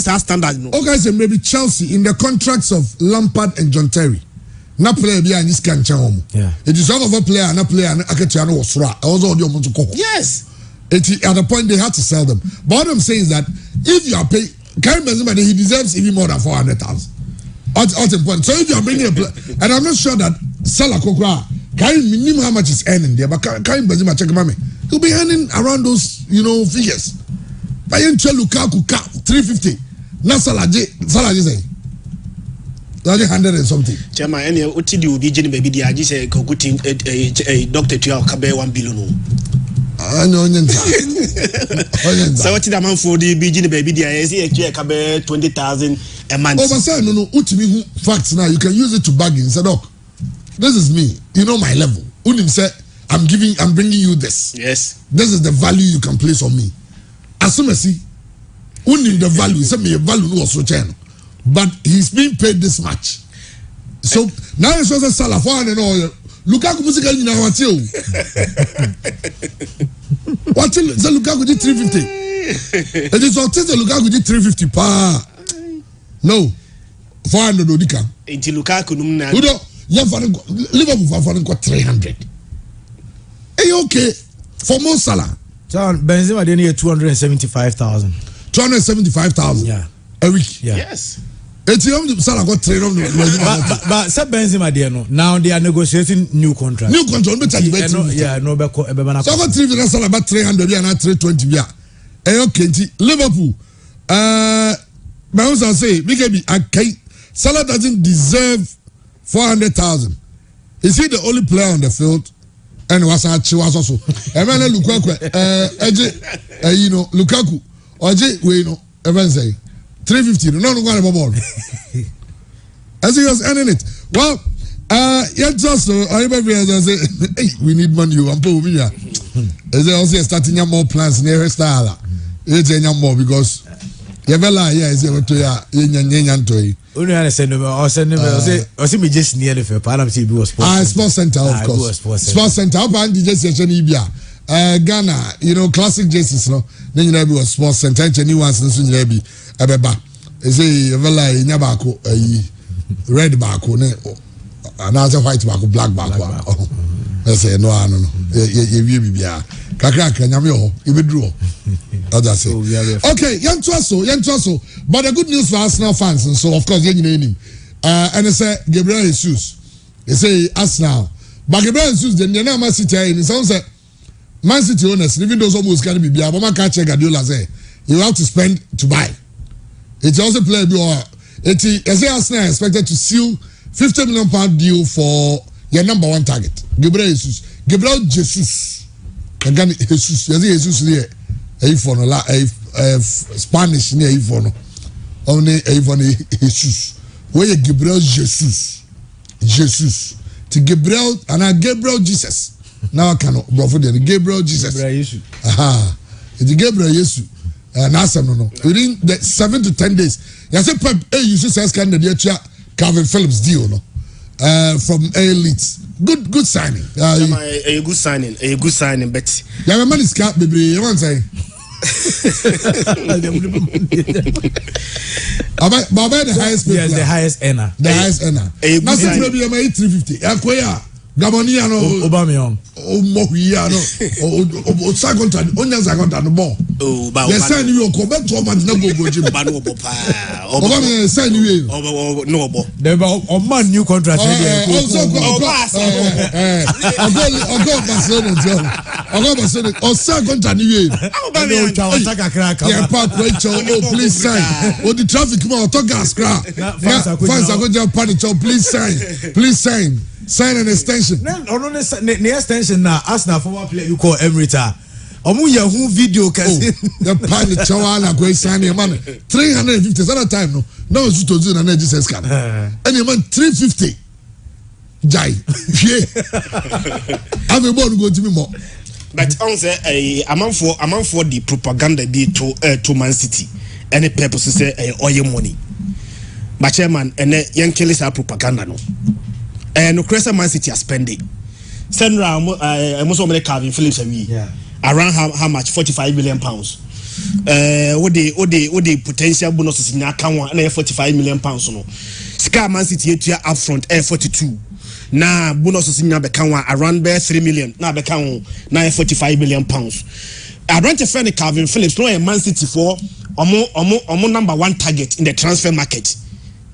our standard. Okay, so maybe Chelsea in the contracts of Lampard and John Terry. Na player be an iskan chamo. Yeah. It is of a player and a player and Aketiano was right. Also the to call. Yes. At the point they had to sell them. But what I'm saying is that if you are paying Karim Benzema, he deserves even more than 400,000. At point. So if you are bringing a player, and I'm not sure that Salah Kokra Karim minimum how much is earning there, but Karim Benzema check mame. He'll be earning around those figures. But you tell Lukaku 350. Na Salah say. 100 and something. Chairman, any OTD will be Jenny baby. I just say a doctor to our cabe 1 billion. I know. So what did a man for the Jenny baby? I see a cabe 20,000 a month. Overside, no. Ultimate facts now. You can use it to bargain. Say, look, this is me. You know my level. Unim said, I'm bringing you this. Yes. This is the value you can place on me. As soon as see, unim the value. Say me value no so channel. But he's being paid this much. So now it's also Salah 400 or Lukaku music in our tail. What the Lukaku did 350? It is all the Lukaku did 350 pa. No. 400 odika. Until Lukaku Liverpool for 300. okay for Mo Salah. John Benzema they need 275,000. 275,000. Yeah. A week. Yeah. Yes. Salah got trained on but say Benzema there no. Now they are negotiating new contract. New contract be charge bet. Yeah, no be so I got 3 million Salah about 300 and 320 bia. Okay, Liverpool. My husband say BKB okay. Salah doesn't deserve 400,000. Is he the only player on the field? And was also. Emmanuel Lukaku, you know, Lukaku, Oje, we know, Evan say 350. No, no, ball. As he was earning it. Well, just say, hey, we need money. I'm putting here. Is there also starting more plans near style? It's more because Yavela, yeah, is able to ya. Only I said no. I said me just near the fair. Parliament was Sports Center, of course. Sports Center. How about the just Ibia? Ghana, you know, classic jerseys, no. Then you know, was Sports Center. Any ones, no, so you know, Abeba. Is a Yavela, Yabako, red bako, another white bako, black bako. I say no, no. You be Kakaka, Yamio, you withdraw. That's it. Okay, young Twasso. But the good news for Arsenal fans, and so of course, you know, and they say Gabriel Jesus. They say Arsenal. But Gabriel Jesus, then you know, Man City, and it sounds like Man City owners, even those almost can't be beer, but man can't check Guardiola say you have to spend to buy. It's also played it's Arsenal expected to seal £50 million deal for your number one target. Gabriel Jesus. Again, Jesus here. Spanish near Ivono. Only Ivono Jesus. Where Gabriel Jesus. To Gabriel and Gabriel Jesus. Now I cannot brother the Gabriel Jesus. Aha. It's Gabriel Jesus. And no. Within the 7 to 10 days. You say Pep you should say scan the Kalvin Phillips deal no. From Elite. Good signing. A good signing, but yeah, my man is cat baby. You want to say? About the highest paid. Yes, the highest earner. The highest earner. Now since maybe I'm 350. Akoya. Gaboniano. Obamion. Mohiano. Second time. Only second time. No. Oh, but they sign you. Come back to man. No go Jim. Obama sign you. No, there are man new contract. Also Barcelona. Or second time you. Yeah, park Rachel. Oh, please sign. Oh, the traffic come out. Talk gas crap. Fans are going to panic. Please sign. Sign an extension. No, the extension now. Arsenal former player you call Emerita. Omu Yahoo video kasi. The panic chawana go sign a man 350 at a time no. Now it's to do an energy scan. And a man 350. Jai. I'm a born go to me more. But on say a man for the propaganda be to Man City. Any purpose to say oil money. But chairman and young killers are propaganda no. No Crescent Man City are spending. Send round most of the Kalvin Phillips around how much? £45 million. What the potential bonuses in your account and £45 million no. Sky Man City here up front 42. Now bonuses in your account around £3 million. Now account now £45 million. I want to find Kalvin Phillips no a Man City for omo number one target in the transfer market.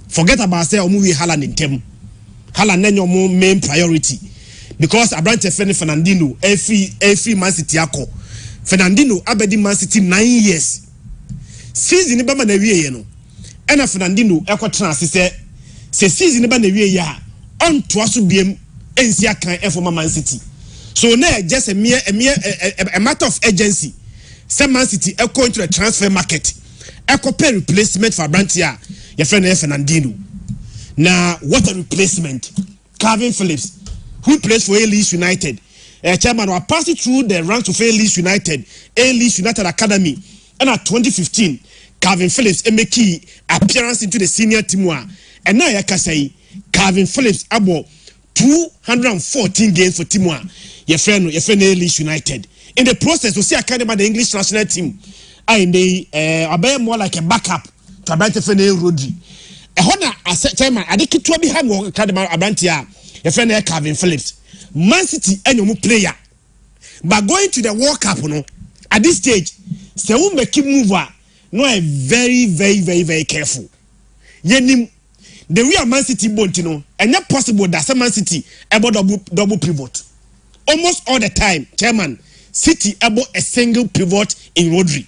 Forget about say omo we Haaland in them. Haaland na your main priority because Abrante Fernandinho every Man City ako Fernandinho abedi Man City 9 years season ba na wie no ena Fernandinho ekwotra se season ba na wie ya on to aso biem ensi akan for Man City so na just a matter of urgency say Man City eko into the transfer market eko pay replacement for Abrante ya Fernandinho. Now, what a replacement. Kalvin Phillips, who plays for A-Leeds United. Chairman, was passing through the ranks of A-Leeds United Academy. And at 2015, Kalvin Phillips make appearance into the senior team. And now I can say, Kalvin Phillips about 214 games for team. Your friend A-Leeds United. In the process, we see academy the English national team. And they are more like a backup to Abrante Rodri. Ehona as chairman adekitwa bi ha mo academy Abrante a your friend Kalvin Phillips Man City enyomu player but going to the World Cup no at this stage say we make move no very very very very careful yenim the way Man City bolt no and not possible that Man City about double pivot almost all the time chairman City about a single pivot in Rodri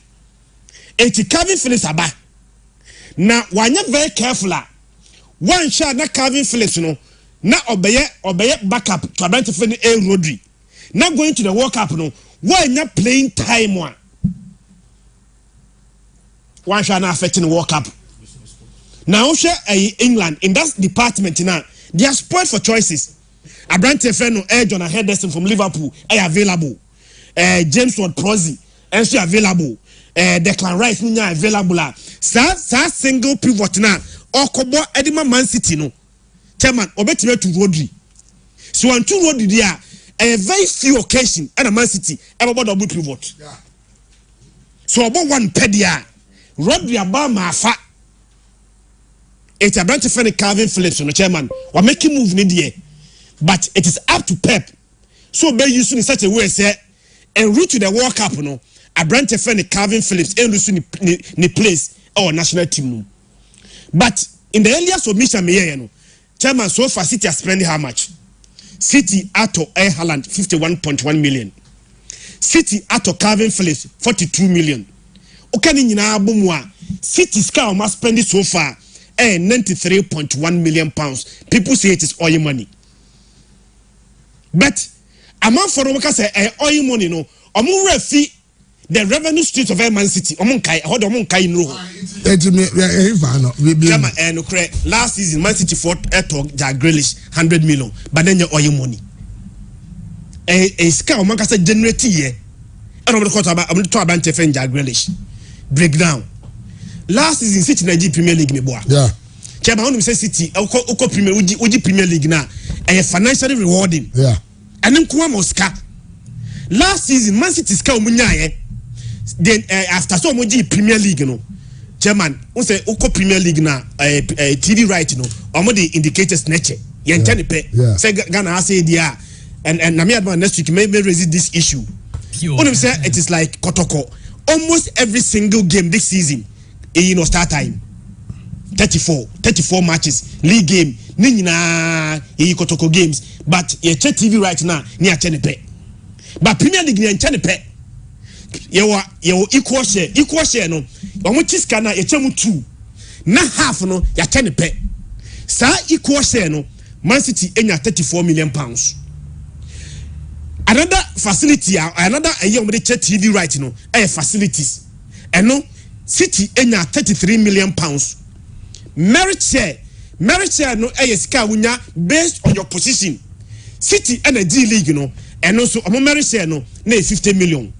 eti Kalvin Phillips aba na wanya very careful one shot na Kalvin Phillips no na obeye backup to Abrante Feni a Rodri na going to the World Cup no wanya playing time one shot na affecting the World Cup now share England in that department now they are spoiled for choices Abrante Feni no John Henderson from Liverpool available James Ward-Prowse also available Declan Rice nya available sa single pivot na okobo edima Man City no chairman obetime to Rodri so on two Rodri there a very few occasion and Man City about double pivot so about one pedia Rodri aba mafa it's a branch of Kalvin Phillips no chairman we making move in there but it is up to Pep so be using in such a way say en route to the World Cup no Abrante Feni Kalvin Phillips and Lucy ni place our national team no. But in the earlier submission me no chairman so far City has spent how much? City ato Haaland 51.1 million. City ato Kalvin Phillips 42 million. Okani nyina abomu a City scar must spend it so far 93.1 million pounds. People say it is oil money. But amount for workers say oil money no omu refi the revenue street of Man City omunkai hold omunkai no last season Man City fought Jack Grealish 100 million but then your oil money scar omunka say generate here and I'm talking about Jack Grealish breakdown last season City Nigeria Premier League me boy yeah chairman when we say City uko Premier uji Premier League na financially rewarding yeah and then kuma Oscar last season Man City scar omunya then after so much Premier League no chairman we say uko Premier League na TV right no omo the indicators nature yentene pe say Ghana say dia and na me advance next week may raise this issue when we say it is like kotoko almost every single game this season start time 34 matches league game ni nyina kotoko games but ye check TV right now ni achene pe but Premier League ni achene pe yewa equal share no omo chiska na ye chemu 2 na half no ya achene pe sa equal share no Man City enya 34 million pounds another facility another omo dey check TV right no facilities no City enya 33 million pounds merit share no sika wunya based on your position City and the D League no and also omo merit share no na 50 million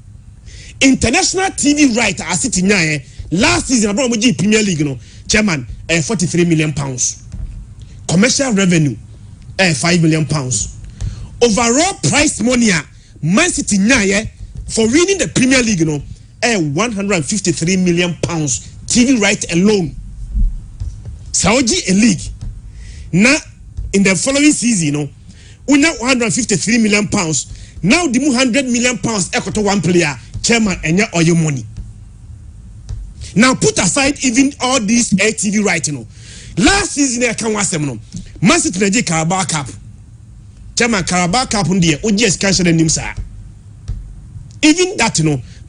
international TV right as City nya last season abro mo Premier League no chairman 43 million pounds commercial revenue 5 million pounds overall prize money Man City nya for winning the Premier League no 153 million pounds TV right alone Saudi a league now in the following season we now 153 million pounds now the 100 million pounds equal one player chairman and your oil money now put aside even all these TV right last season I can watch them Man City Nigeria Carabao Cup chairman Carabao Cup on the OGS cancel the names even that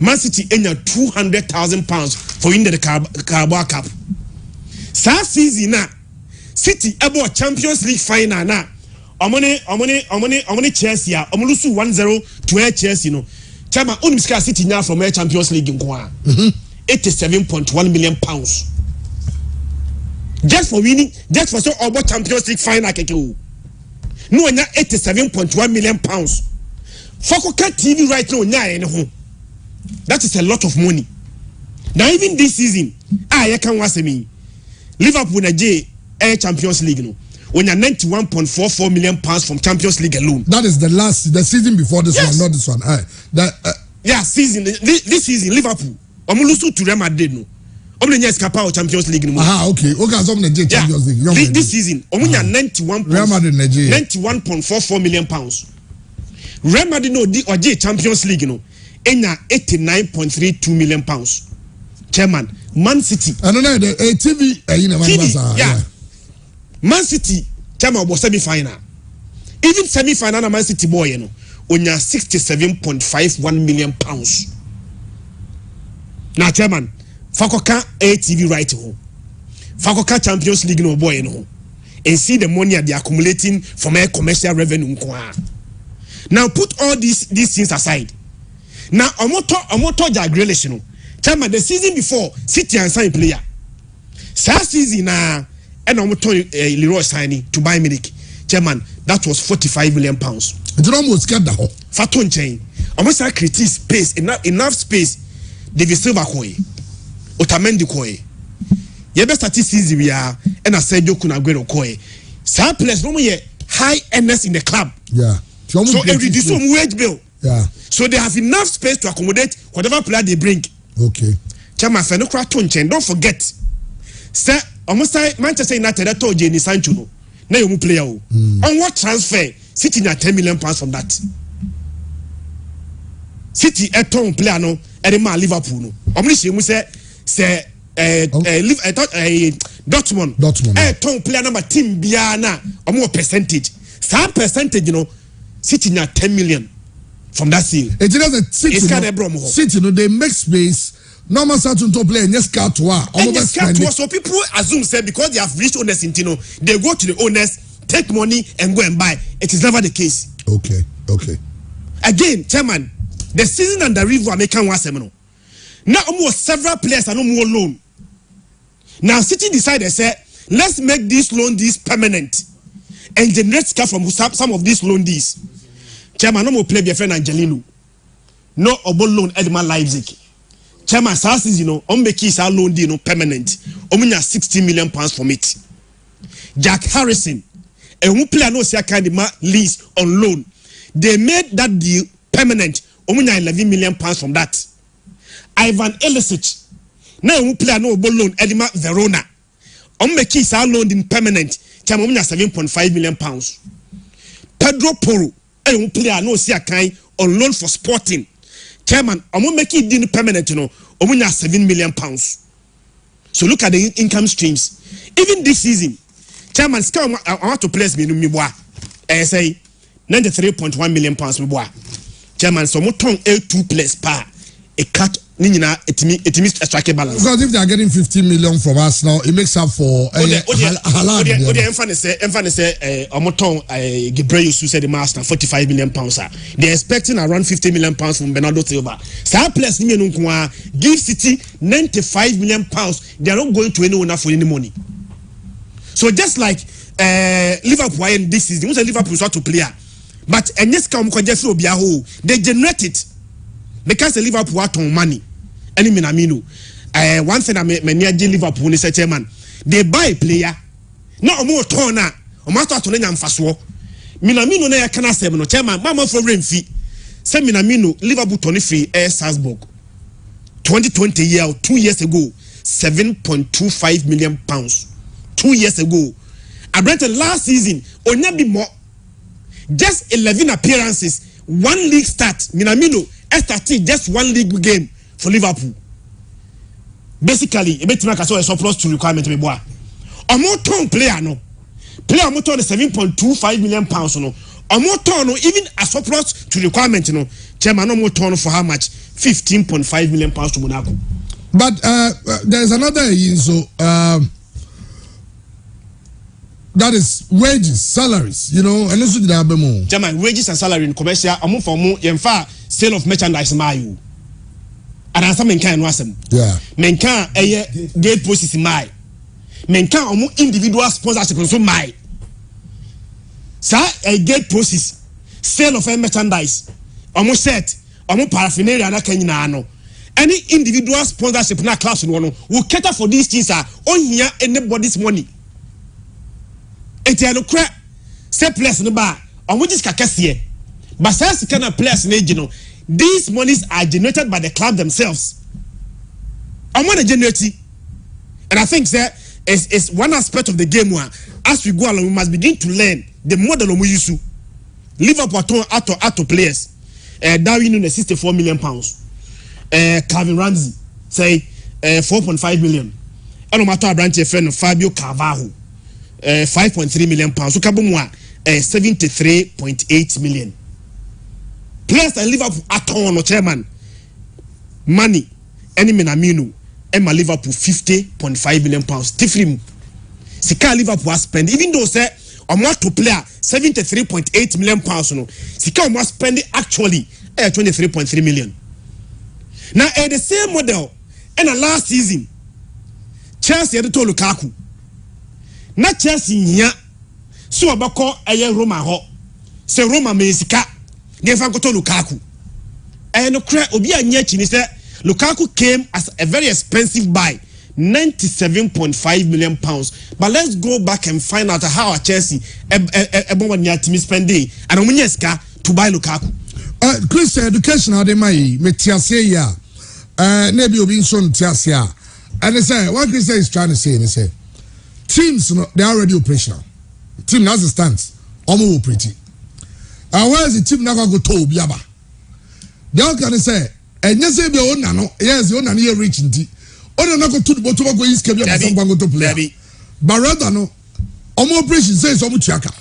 Man City enya 200,000 pounds for winning the Carabao Cup. Sa season na City abo Champions League final na omone Chelsea omo lose 1-0 to Chelsea no. Chama Unimska City now from Champions League nko 87.1 million pounds. Just for winning, just for so about Champions League final keke o. No nya 87.1 million pounds. Fokoka TV right now nya ho. That is a lot of money. Now even this season, I can watch me. Liverpool na Champions League no. When you 91.44 million pounds from Champions League alone. That is the season before this one, not this one. Season this season Liverpool. Omo lose to Real Madrid no. Omo nya escapa of Champions League no. Okay. Okay, some Champions League. This season, omo nya 91. Real Madrid 91.44 million pounds. Real Madrid no di oje Champions League no enya 89.32 million pounds. Chairman, Man City. I don't know the TV yeah. Man City chairman was semi-final. Even semi-final Man City boy you know onya 67.51 million pounds. Now chairman, Fakoka ATV right home. Fakoka Champions League no boy you know. And see the money they are accumulating from a commercial revenue. Now put all these things aside. Now Omoto Jagreation. Chairman, the season before City and sign player. Last season and Omoto Leroy signing to buy Munich. Chairman, that was 45 million pounds. It's almost get that. Faton chain. Almost like create space enough space. David Silva koi. Otamendi koi. You best at season we are and I said you couldn't go koi. Some players no more high earners in the club. Yeah. So it reduce some wage bill. Yeah. So they have enough space to accommodate whatever player they bring. Okay. Chairman Fenokra Tonchen, don't forget. Sir, almost Manchester United that told Jenny Sancho. Now you player. On what transfer? City at 10 million pounds from that. City a ton player no, Edema Liverpool no. Omnisci mu say Dortmund. A ton player number team biana or more percentage. Some percentage, you know, City at 10 million from that seal. It is a City, no, they make space. Normal Saturn to play and yes, car to so people assume say because they have reached owners in Tino, they go to the owners, take money and go and buy. It is never the case. Okay. Again, chairman, the season under review American was seminal. Now almost several players are no more loan. Now City decided say let's make this loan deals permanent and generate cash from some of these loan deals. Chairman, no more play your friend Angelino. No obo loan Edman Leipzig. Chairman, Sassis, you know, on make his loan deal no permanent. Omunya 60 million pounds from it. Jack Harrison, and who play no see kind of lease on loan. They made that deal permanent. Omunya 11 million pounds from that. Ivan Elisic, now who play no obo loan Edma Verona. On make his loan in permanent. Chairman, omunya 7.5 million pounds. Pedro Porro, and who play no see kind on loan for Sporting. Chairman, I'm going to make it permanent, you know, 7 million pounds. So look at the income streams. Even this season, Chairman, I want to place me in Miboa. I say 93.1 million pounds. Chairman, so more tongue A2 plus par. A cut, Nina, it means a strike balance. Because if they are getting 15 million from us now, it makes up for Halal. Gabriel said the master 45 million pounds. They're expecting around 50 million pounds from Bernardo Silva. Star plus give City 95 million pounds. They are not going to anyone for any money. So just like Liverpool in this season, was a Liverpool sort of player, but and yes, come they generate it. Because the Liverpool are on money, any minamino. One thing I near Liverpool is a chairman. They buy a player, no more tona, or master to them faswo. Minamino na kana say no chairman, mama for rent fee. Say Minamino Liverpool Tony free Air Salzburg. 2020 year 2 years ago, 7.25 million pounds. 2 years ago. I read the last season, or not be more. Just 11 appearances, 1 league start. Minamino started just 1 league game for Liverpool. Basically, a bit like a surplus to requirement. A more ton player, no player, more ton 7.25 million pounds, no. A more ton, even a surplus to requirement, no. Chairman, no more ton for how much? 15.5 million pounds to Monaco. But there's another so that is wages, salaries, you know, and this is the more. Chairman, wages and salary in commercial, for more, sale of merchandise, and as some can wasem. Yeah. Men can a gate post is my. Men can individual sponsorship so my. Sir, a gate post sale of merchandise, almost set, almost paraphernalia, and I can know. Any individual sponsorship in a class will cater for these things are on here anybody's money. It's a crap. Say place in the bar, on which is Kakasier. But since kind of players in you know, these monies are generated by the club themselves. I want to generate it. And I think that is one aspect of the game where as we go along, we must begin to learn the model we use to. Liverpool ato players. Darwin in 64 million pounds. Calvin Ramsey say 4.5 million. And no matter a branch friend Fabio Carvalho 5.3 million pounds. So Kabumwa 73.8 million. Players at Liverpool ato no chairman. Money any menamino and my Liverpool 50.5 million pounds. Tifrim. Sika Liverpool spend even though say almost to player 73.8 million pounds no. Sika almost spend actually 23.3 million. Now at the same model in the last season Chelsea had to Lukaku. Not Chelsea here so abako Roma ho. Say Roma me sika they fan to Lukaku. And no cry obi anya chini say Lukaku came as a very expensive buy, 97.5 million pounds. But let's go back and find out how Chelsea spending and Omunyeska to buy Lukaku. Chris, education how they may tiase ya. Maybe you've been shown tiase. And they say what Chris is trying to say, they say teams they are already operational. Team has a stance, almost operating. Whereas the team never go to Biaba. They all can say. And yes, be on no. Yes, you on here rich indeed. Ona na go to the bottom go is kebi some go to play. But rather no, omo operation say some chiaka.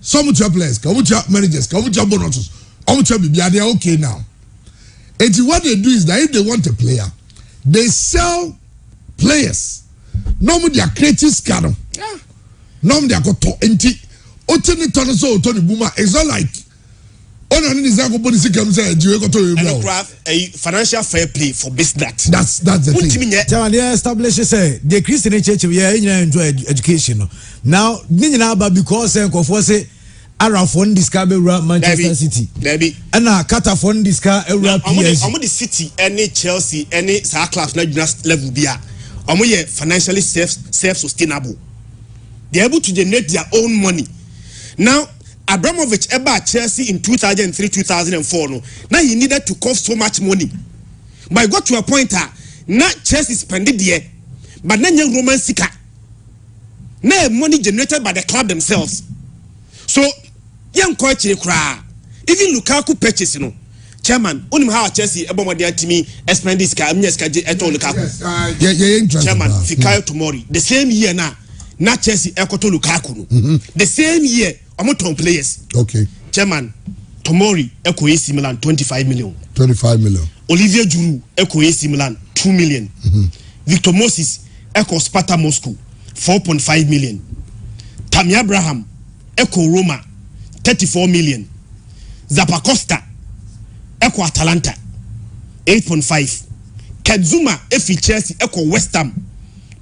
Some players, some managers, some bonuses. Omo bibia they are okay now. And what they do is that if they want a player, they sell players. No more they are creating scandal. Yeah. No more they are go to enti. Oteni tono so Tony Boomer. It's not like a financial fair play for business. That's the thing. They establish say the Christian church we enjoy education. Now, because say Ara fund discard Manchester City. And now Kata fund discard PSG. The City, any Chelsea, any clubs not just level beer. Financially self-sustainable. They're able to generate their own money. Now Abramovich ever Chelsea in 2003-2004 no. Now he needed to cost so much money. But I got to a point not Chelsea spending there, but then young Roman Sika. Now money generated by the club themselves. So young coach cry. Even Lukaku purchase no. Chairman, only how Chelsea about what they to me spend this car. Lukaku. Chairman, Fikayo Tomori. The same year now. Not Chelsea Ekoto Lukaku. The same year. I'm players. Okay. Chairman, Tomori, Eko AC Milan, 25 million. 25 million. Olivier Giroud, Eko AC Milan, 2 million. Victor Moses, Eko Sparta Moscow, 4.5 million. Tammy Abraham, Eko Roma, 34 million. Zappacosta, Eko Atalanta, 8.5. Kadzuma, Efi Chelsea, Eko West Ham,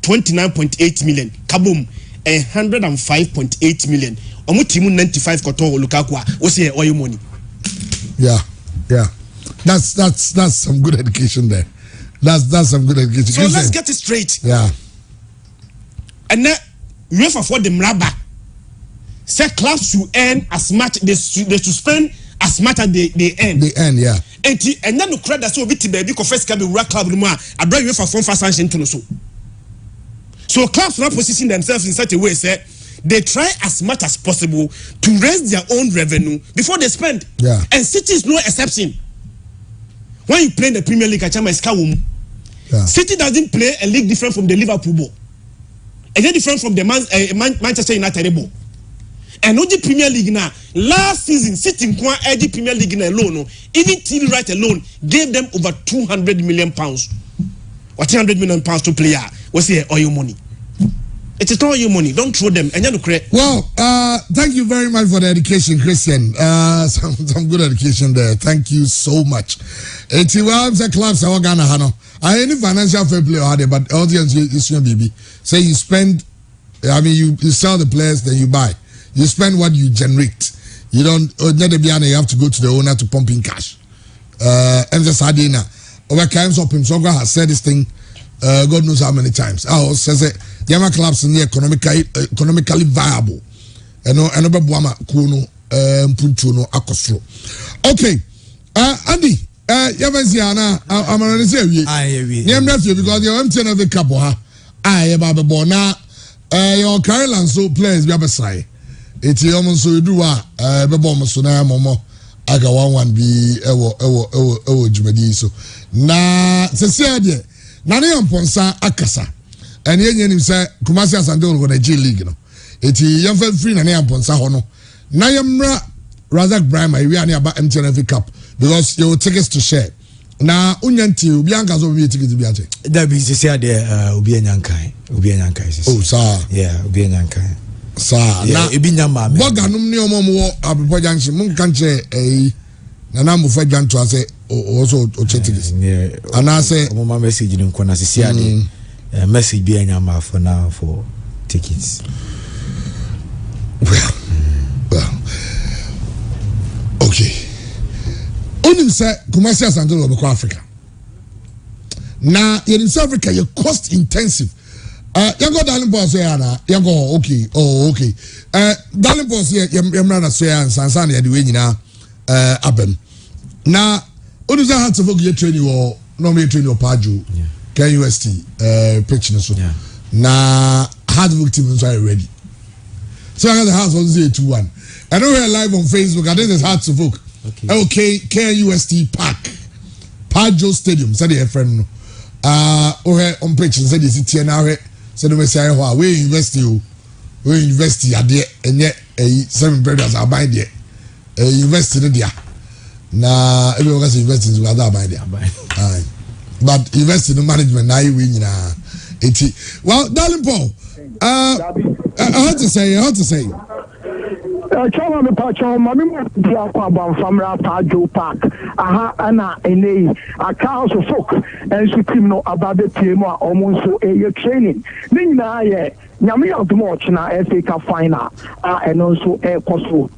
29.8 million. Kaboom, 105.8 million. Omo 95 koto Lukaku we say oil money. Yeah. That's some good education there. That's some good education. So let's get it straight. Yeah. And then UEFA for the Mraba. Say clubs should earn as much they should spend as much as they earn. They earn, yeah. And then the credit so bit baby confess can be work club no more. I bring UEFA for sanction to no so. So clubs not position themselves in such a way say they try as much as possible to raise their own revenue before they spend. Yeah. And City is no exception. When you play in the Premier League, yeah. City doesn't play a league different from the Liverpool ball. And then different from the Manchester United ball. And on the Premier League now, last season, City in the Premier League alone, even TV right alone, gave them over 200 million pounds. Or 300 million pounds to player. What's here? Oil money. It is not your money. Don't throw them. And well, thank you very much for the education, Christian. Some good education there. Thank you so much. It's a clubs are Ghana Hano. I any financial fair play or but audience is your baby. Say you spend. I mean, you sell the players, then you buy. You spend what you generate. You don't. You have to go to the owner to pump in cash. And just Adina. Over times up him. Soga has said this thing. God knows how many times. I says it. The other clubs in the economically viable. And no Buama Kuno Punchuno Akostro. Okay. Andy, Yavanziana, I'm going to say you. Because your MTN FA Cup, I am a bona. Your Karela so players be beside. eti omonso edu a bebo omonso na momo aga 1-1 bi ewo jumadi so na sese de na ne yamponsa akasa ene yenye nim se Kumasi Asante go na G League no eti yamfa free na ne yamponsa ho no na yamra Razak Brahma we are about MTN FA Cup because you tickets to share na unyanti obi anka so be ticket bi ate that be sese de obi anyankai sese oh sir yeah obi anyankai sa na ebi nyama me boganum ne omomo apopo junction mun kanche na na mufa janto ase also o tickets ana say omo message ni nko na sisi ade message bi nyama for now for tickets well okay onim say Kumasi Asante go be Africa na in South Africa you cost intensive yango darling boss here na yango okay darling boss here yamra na so ya sansan na de we nyina abem na onuza hat of go training or no me training or paju KUST pitch so na hard work team is ready so I got the house on 021 I know we're live on Facebook I think there's hard to book okay KUST Park Paju Stadium say the friend no on pitch say the city na so no say how we university ade enye seven brothers are by there university there na ebe we university is other by there but university no management na we nyina eti well darling Paul how to say Chama me pa chama me di akwa Banfamra Paju Park aha ana enei aka so folk enso team no ababe team a omonso eye training ni nyina ye nyame odumo ochina FA Cup final eno so koso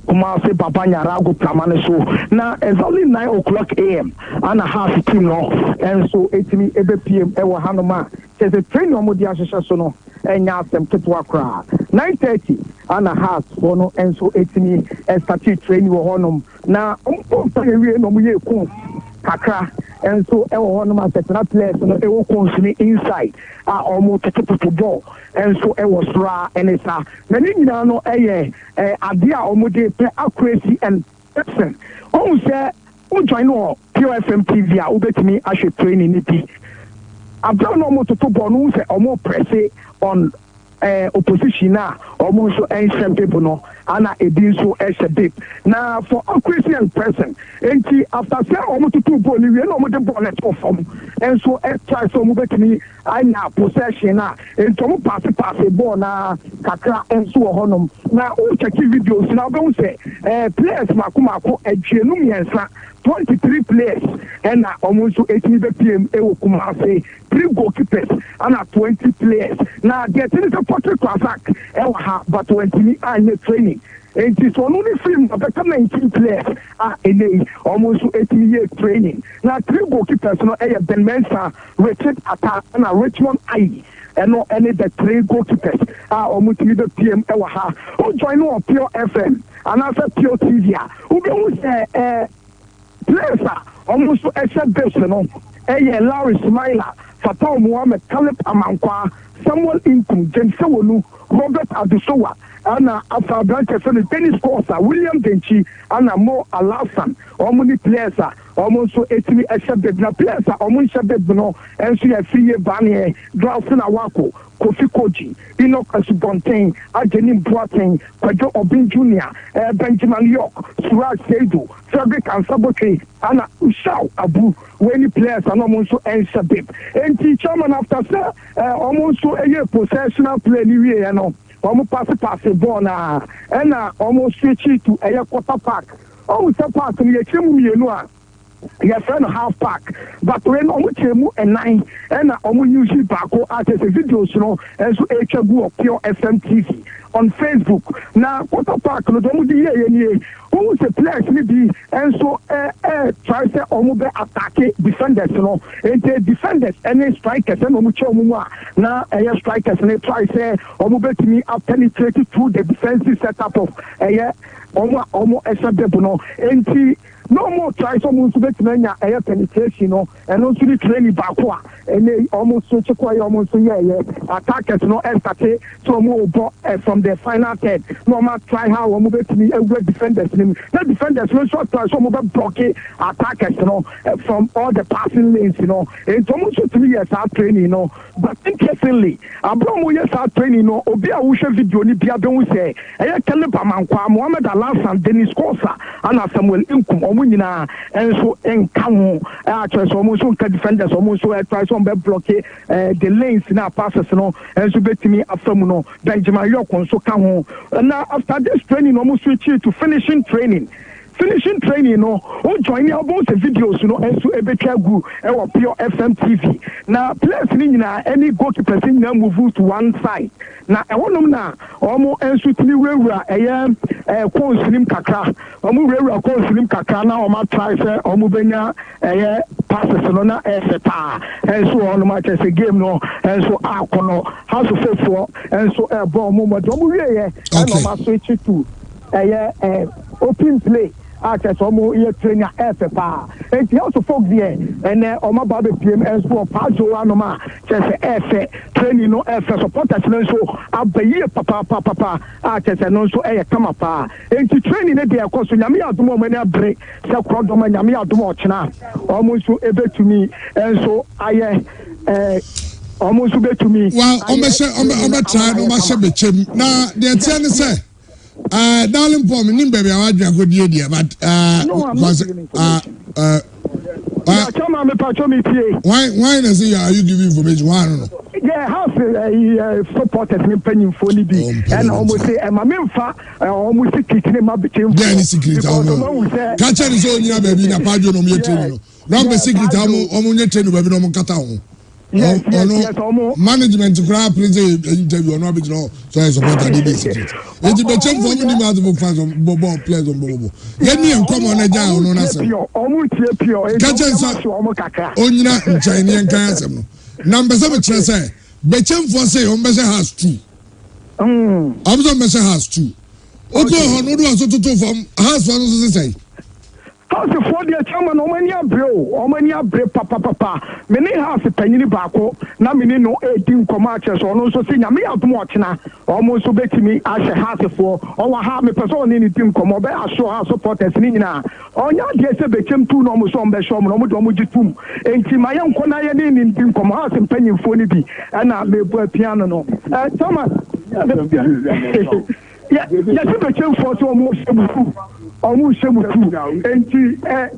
Kumasi Babanyara go plamane so na it's only 9 o'clock AM ana half team no enso etimi ebe PM ewo hanoma say the training omodi ahyehyɛ so no enya asem keto akra 9:30 ana half for no enso etimi start training wo honom na we no mu ye ku kakra enso ewo honom asetna players no ewo consumi inside almost to ball enso ewo sra enesa na ni nyina no eye ade a omode play accuracy and person o say o join no pure FM TV a obetimi ahwe training ni bi abro no mo to ball no say omo press on opposition na almost ancient people no ana edin so bit na for accuracy and person enti after say almost two ball ni we no mo the ball let from and so try so mo betimi anya possession na enti mo pass ball na kakra enso honom na o check videos na be say players makomako adwenu miensa 23 players and almost 18 PM Kumasi 3 goalkeepers and 20 players now getting the Patrick Razak but 20 and training and this one only film about 19 players in almost 18 years training now 3 goalkeepers no Ben Mensah Richard Atta and Richmond I and no any the 3 goalkeepers almost the PM who join on Pure FM and also Pure TV who be say players almost except no Larry Smiler Fatal Mohamed Caleb Amankwa Samuel Inkum James Sewolu Robert Adusowa Anna after Blanche Dennis Corsa William Denchi Anna Mo Alasan many players almost 80 except the players almost shabed no and see a 3-year ban Drafton Awako Kofi Koji, Enoch Asubontain, Adenim Boateng, Pedro Obin Jr., Benjamin York, Suraj Seidu, Frederick and Sabotre, Anna Ushao Abu, when players are almost Shabib. And the chairman after almost a year possessional play, you know, almost pass the ball now, and almost switch to a quarter pack. Oh, it's a part of the know. Your friend half pack, but when almost 9 and almost usually back as a video, you know, as to HW Pure FM TV on Facebook. Now, quarter pack, no, don't do who the players maybe and so try to almost attack defenders, you know, and the defenders any strikers and almost now a strikers and they try to almost me up penetrated through the defensive setup of almost no and no more try some to bet mania air penetration no and also the training bakwa and they almost switch quite almost attackers no estate so more from the final third no more try how we move to me defenders the defenders no short try some over block attackers from all the passing lanes it's almost 3 years out training but interestingly abromo years out training obi a wo video ni bia be wo say e kele pamankwa Mohamed Salah and Dennis Kosa and Samuel Inkum omo nyina enso enka ho a so omo so nka defenders omo so try some be block the lanes na passes enso betimi afamu Benjamin Yoko so ka ho na after this training omo switch to finishing training join about the videos and so ebetwa gu e pure FM TV na players ni nyina any goalkeeper ni na move to one side na e wonum na omo enso timi wura conslim kakra omo wura conslim kakra na omo try say omo benya passes na seta enso ono ma chese game no enso akono house of football enso ball mo omo wiye and omo switch to open play access omo ye trainer FPA and he also folk there and omo ba be PM so pajo anoma chese training no supporters no so abaye papa access no so kama pa and training e dey akọ so nyame adom omo na break se krodom nyame adom ochena omo so ebetumi and so aye omo so betumi well omo try no ma se bechem na the ten say darling Paul, me baby, I want to go there, but why does he are you giving information? Why don't know? Yeah, half supported me penny for Libby, and almost say, and my memfa, almost kicking my became very secret. Catch his own, yeah, baby, na pajo no me tell Number secret, omunye tell baby no katao. Yes, management to grab please interview or not so I support the secret. It's the best for me to fans on Bobo players on Bobo. Get me and come on a down on us. Catch us on Chinese Kansam. Number 7 say Bechem for say on Messi has 2. Abson Messi has 2. Oko Honodu so to from has one say. House for the chairman omania bro papa many house penny bako na mini no 18 commercials or so say nyame admo na almost betimi as house for or ha me person ni team come be assure house supporters ni nyina onya de se bechem tu no mo so be show no mo do mo gitum enti maye nko na ye ni team come house penny fo ni bi na me bo piano no Thomas yeah se bechem for so mo almost and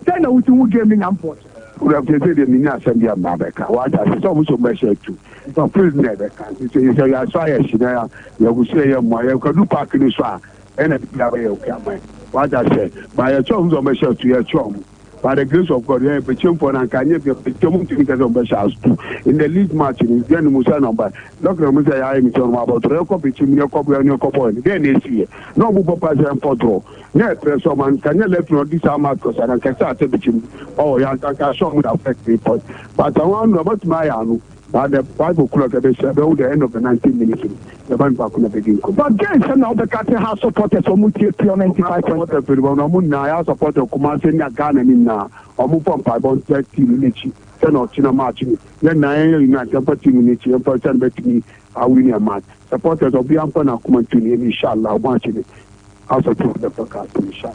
then I would give me import. We have to say the Mina Sandia Mabeka. What I saw was a measure too. For prisoner, you say, I saw a scenario, you will say, I can do park in the swamp, and what I said, by a chance of measure to your chum. By the grace of God, you have a chum for an can you be in the league match in the Musa number. Dr. Musa, I am talking about the record between your couple and your couple. Then they see no move papa and photo. Net press man can you let this Marcos and I can start to between I can show would affect report. But I want about my anu. By the 5 o'clock at the end of the 19 minutes, the bank back on the beginning. But then now the Catholic has supported so much here 95 points. I support a command in Ghana in now, or move on 30 minutes. Then or China marching. Then I am 30 minutes and person betting me a winning match. Supporters of the Ampana come to me, inshallah, watching it. Also to the podcast, inshallah.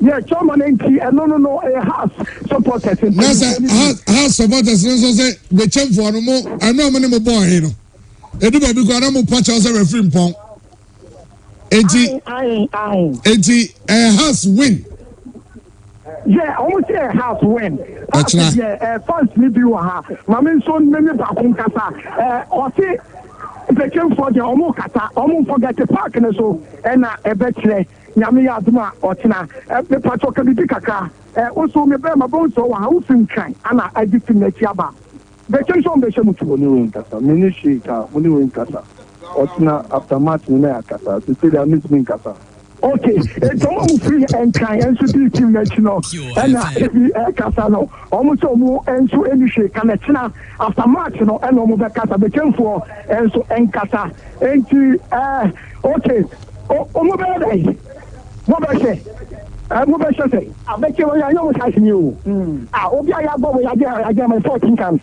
Yeah, Chairman NT, no, has supporters. Has supporters, so say, the champ for no more, I know many more boy, you know. They do because I'm a patch as a referee pong. Has win. Yeah, almost say a house win. That's right. Yeah, fans me be wa. Mama son me bakun kasa. O say the champ for the omo kasa, omo forget the park and so and a betre. Nyame aduma otina me pacho ka bibi kaka oso me be mabon so wa hu fin kan ana agiti na tiaba be chenso be shemu to ni win kasa mini shika muni win kasa otina after match ni na kasa to say that means win kasa okay tomo mu free and kan enso ti team na chino ana e kasa no omo so mu enso eni shika na china after match no eno mu be kasa be chenfo enso en kasa enti okay omo be dai what I say? Mo be sure say. I bet you I know what you. Obi aya bo we aya my 14 times.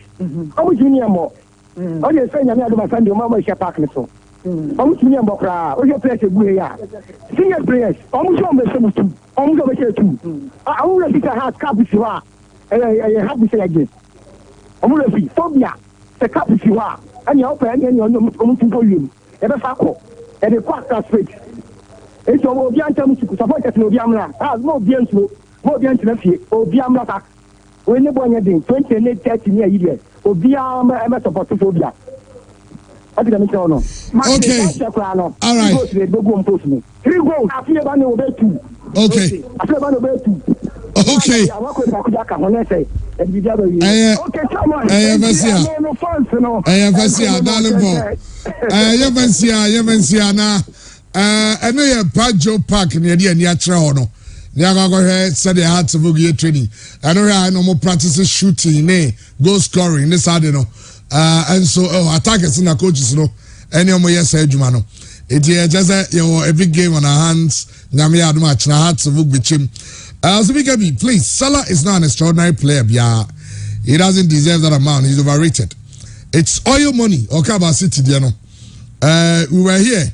How junior mo. O dey say nyame ado Sunday o ma mo share park ni so. How junior mo kra. O dey play se bu ya. Senior players. Omo so be se mu tu. Omo so be se tu. I will be have cap si wa. Have to say again. Omo le fi phobia. Se cap si wa. And you open and you omo tu volume. E be fa ko. E dey quarter straight. It's Obi Antam to support us no Biamla. More Bians, more Bians left here, or Biamla. When you born 20 and 30 years, or Biam, MS support phobia. What did I tell no? Okay. All right. 3 goals. I feel about no two. Okay. I feel about no two. Okay. I work with Makudaka when I say, and the other okay, come on. I am I know your Pajo Park near the Niatra no. Niaga said they had to book your training. I know I no more practices shooting, goal scoring, this I don't know. And so attackers in the coaches no. Any more yes Jumano. It is just a big game on our hands. Namia match na had to book with him. So please, Salah is not an extraordinary player. Yeah, he doesn't deserve that amount. He's overrated. It's oil money. Okay, about City, you know. We were here.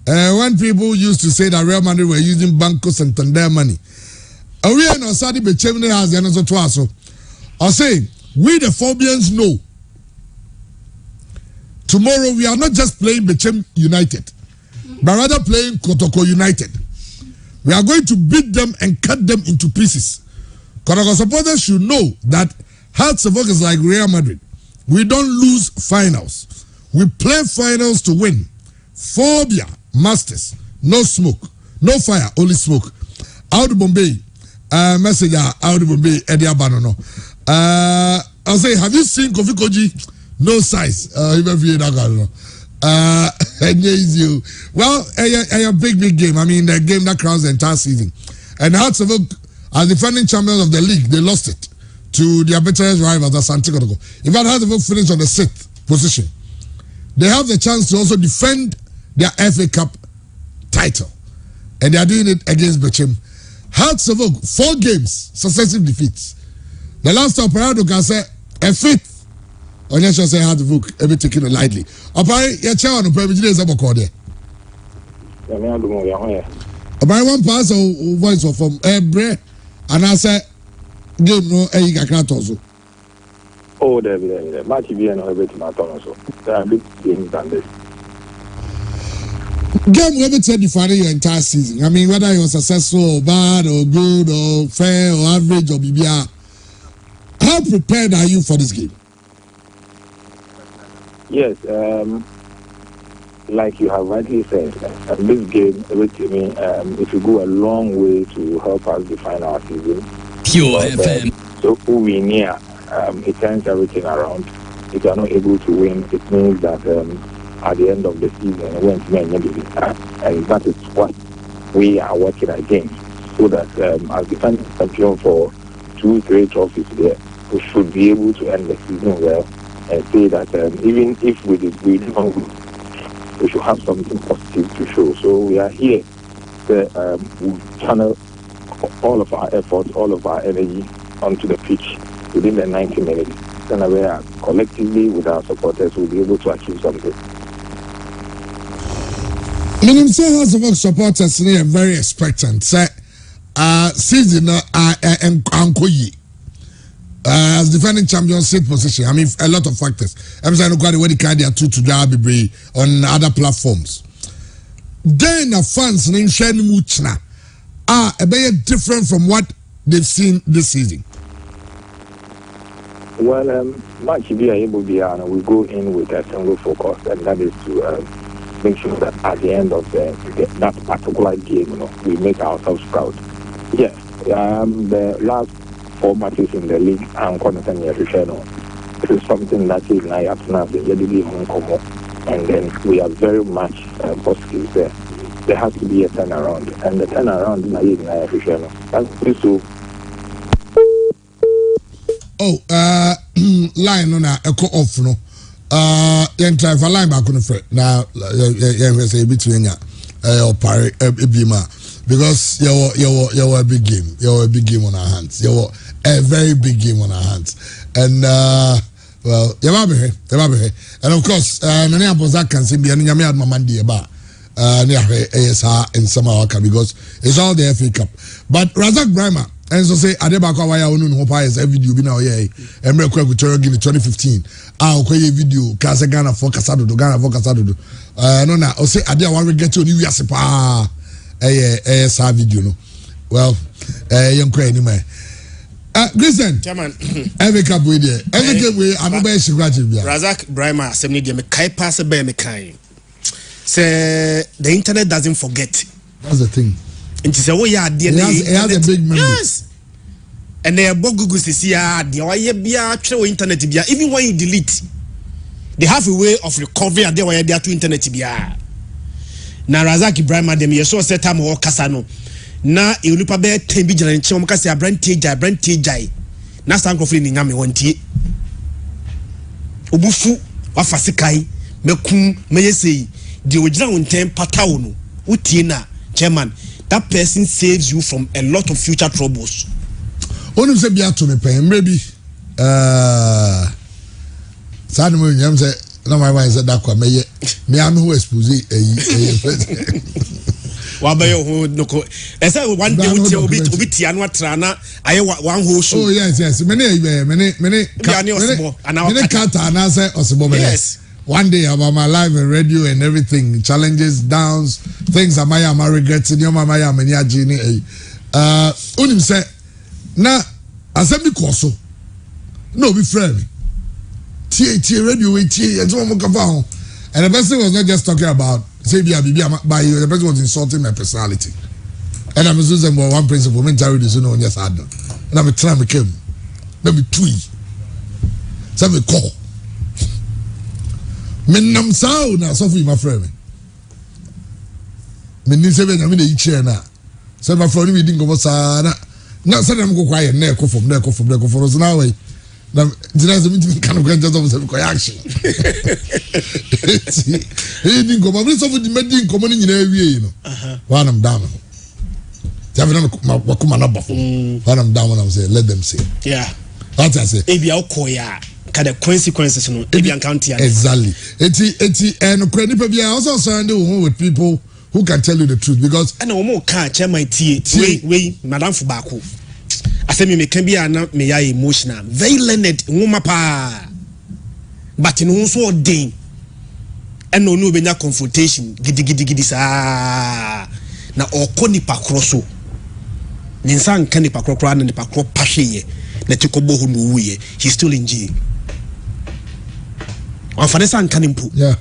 When people used to say that Real Madrid were using Banco Santander money, we are not Saudi Bechemne has the answer to us. I say, we the Phobians know. Tomorrow we are not just playing Bechem United, but rather playing Kotoko United. We are going to beat them and cut them into pieces. Kotoko supporters should know that Hearts of Oak is like Real Madrid. We don't lose finals. We play finals to win. Phobia. Masters, no smoke, no fire, only smoke. Out of Bombay, messenger out of Bombay, Eddie Abanono. I'll say, have you seen Kofi Koji? No size. Well, a big game. I mean, the game that crowns the entire season. And Hearts of Oak, as defending champions of the league, they lost it to their bitterest rivals, the Santiago. In fact, Hearts of Oak finished on the 6th position. They have the chance to also defend their FA Cup title, and they are doing it against Bechem. Hearts of Oak, 4 games, successive defeats. The last time Parado can say a 5th. On your show say Hearts of Oak, every taking it lightly. Apparently, your chair on the previous days of Okodia. About one pass or voice of from Bre, and I said, game no, you can't also. Oh, there, match be an everything at all. So there are big games than this. Game will be defining your entire season. I mean, whether you're successful or bad or good or fair or average or BBR. How prepared are you for this game? Yes, like you have rightly said, this game, it will go a long way to help us define our season. Pure FM. So who we near, it turns everything around. If you are not able to win, it means that at the end of the season, and that is what we are working against. So that as defending champion for 2-3 trophies there, we should be able to end the season well and say that even if we don't win, we should have something positive to show. So we are here to channel all of our efforts, all of our energy onto the pitch within the 90 minutes. And we are collectively with our supporters will be able to achieve something. Minim say House of Oak supporters are very expectant. Say, season Ankoyi as defending champion seat position. I mean, a lot of factors. I'm saying quite the carry their two to be on other platforms. Then the fans in Shani Muchna are a bit different from what they've seen this season. Well, match be able to be, we go in with a single focus, and that is to make sure that at the end of that particular game, we make ourselves proud. Yes, the last 4 matches in the league, I'm going to send you a this is something that is now at and then we are very much positive there. There has to be a turnaround, and the turnaround is that's so. Oh, line on a echo off no. Try for line back on the front. Now, say between or parry ebima. because you're a big game. You're a big game on our hands. You're a very big game on our hands. And well, and of course, many of us can see me and Yami had my mandi about ASR and Samawaka because it's all the FA Cup. But Razak Brahma and so say Adebaka why I don't know why is every video now yeah and real quick Victoria give 2015 okay video Kasa Ghana for Casado no na o say Ade wa get to new yasipa ASR video no well young cry anyway listen chairman FA Cup we there FA Cup we am be scratch bia Razak Brahma assembly dey me kai pass be me kai say the internet doesn't forget. That's the thing. And say oh yeah it has a big memory. Yes. And they Google see internet even when you delete they have a way of recovery and they were there to internet bia. Na Razak Ibrahim dem yeso set time o kasa no. Na elupa be 10 bi jana nche o kasa abrantie na sankofri ni nyame wontie. Obufu wafasikai mekum meyesei the original intent patawono utiena chairman that person saves you from a lot of future troubles. Onu se bia to me pen maybe sanu mo nyam se na my wife said that kwa me am who expose wa ba yo ho noko esa one day obi tia no atra na aye one whole show. Oh yes many kata na say osibo me. Yes. One day about my life and radio and everything, challenges, downs, things I am regretting. Your mama am any agini. Unim say, na asemi koso. No be friend. Tie radio we tie and so mo kafa. And the person was not just talking about say be by you. The person was insulting my personality. And I'm using one principle. Me carry this no just had. And I'm trying to came. Let me twee. Say me call. Menam sao na so my friend. Menin se be na me dey chair na. Say my friend we didn't go sa na say dem go quiet na ko from so now way. Na dina me kind of just of say action. He didn't go but so the meeting come ni nyina wie no. One am down. Tell them wakuma na bafo. One am down and say let them say. Yeah. What I say. Ebia okoya. The consequences no exactly and credit people are also surrounded with people who can tell you the truth because and no can chairman we madam Fubako I say me can be na me ya emotional very learned woman pa but no so ordain and no be na confrontation gidi sa na okoni pakroso ninsan kan ni pakrokro na ni pakro pahye na tikobo hu no wuye he's still in jail. Yeah.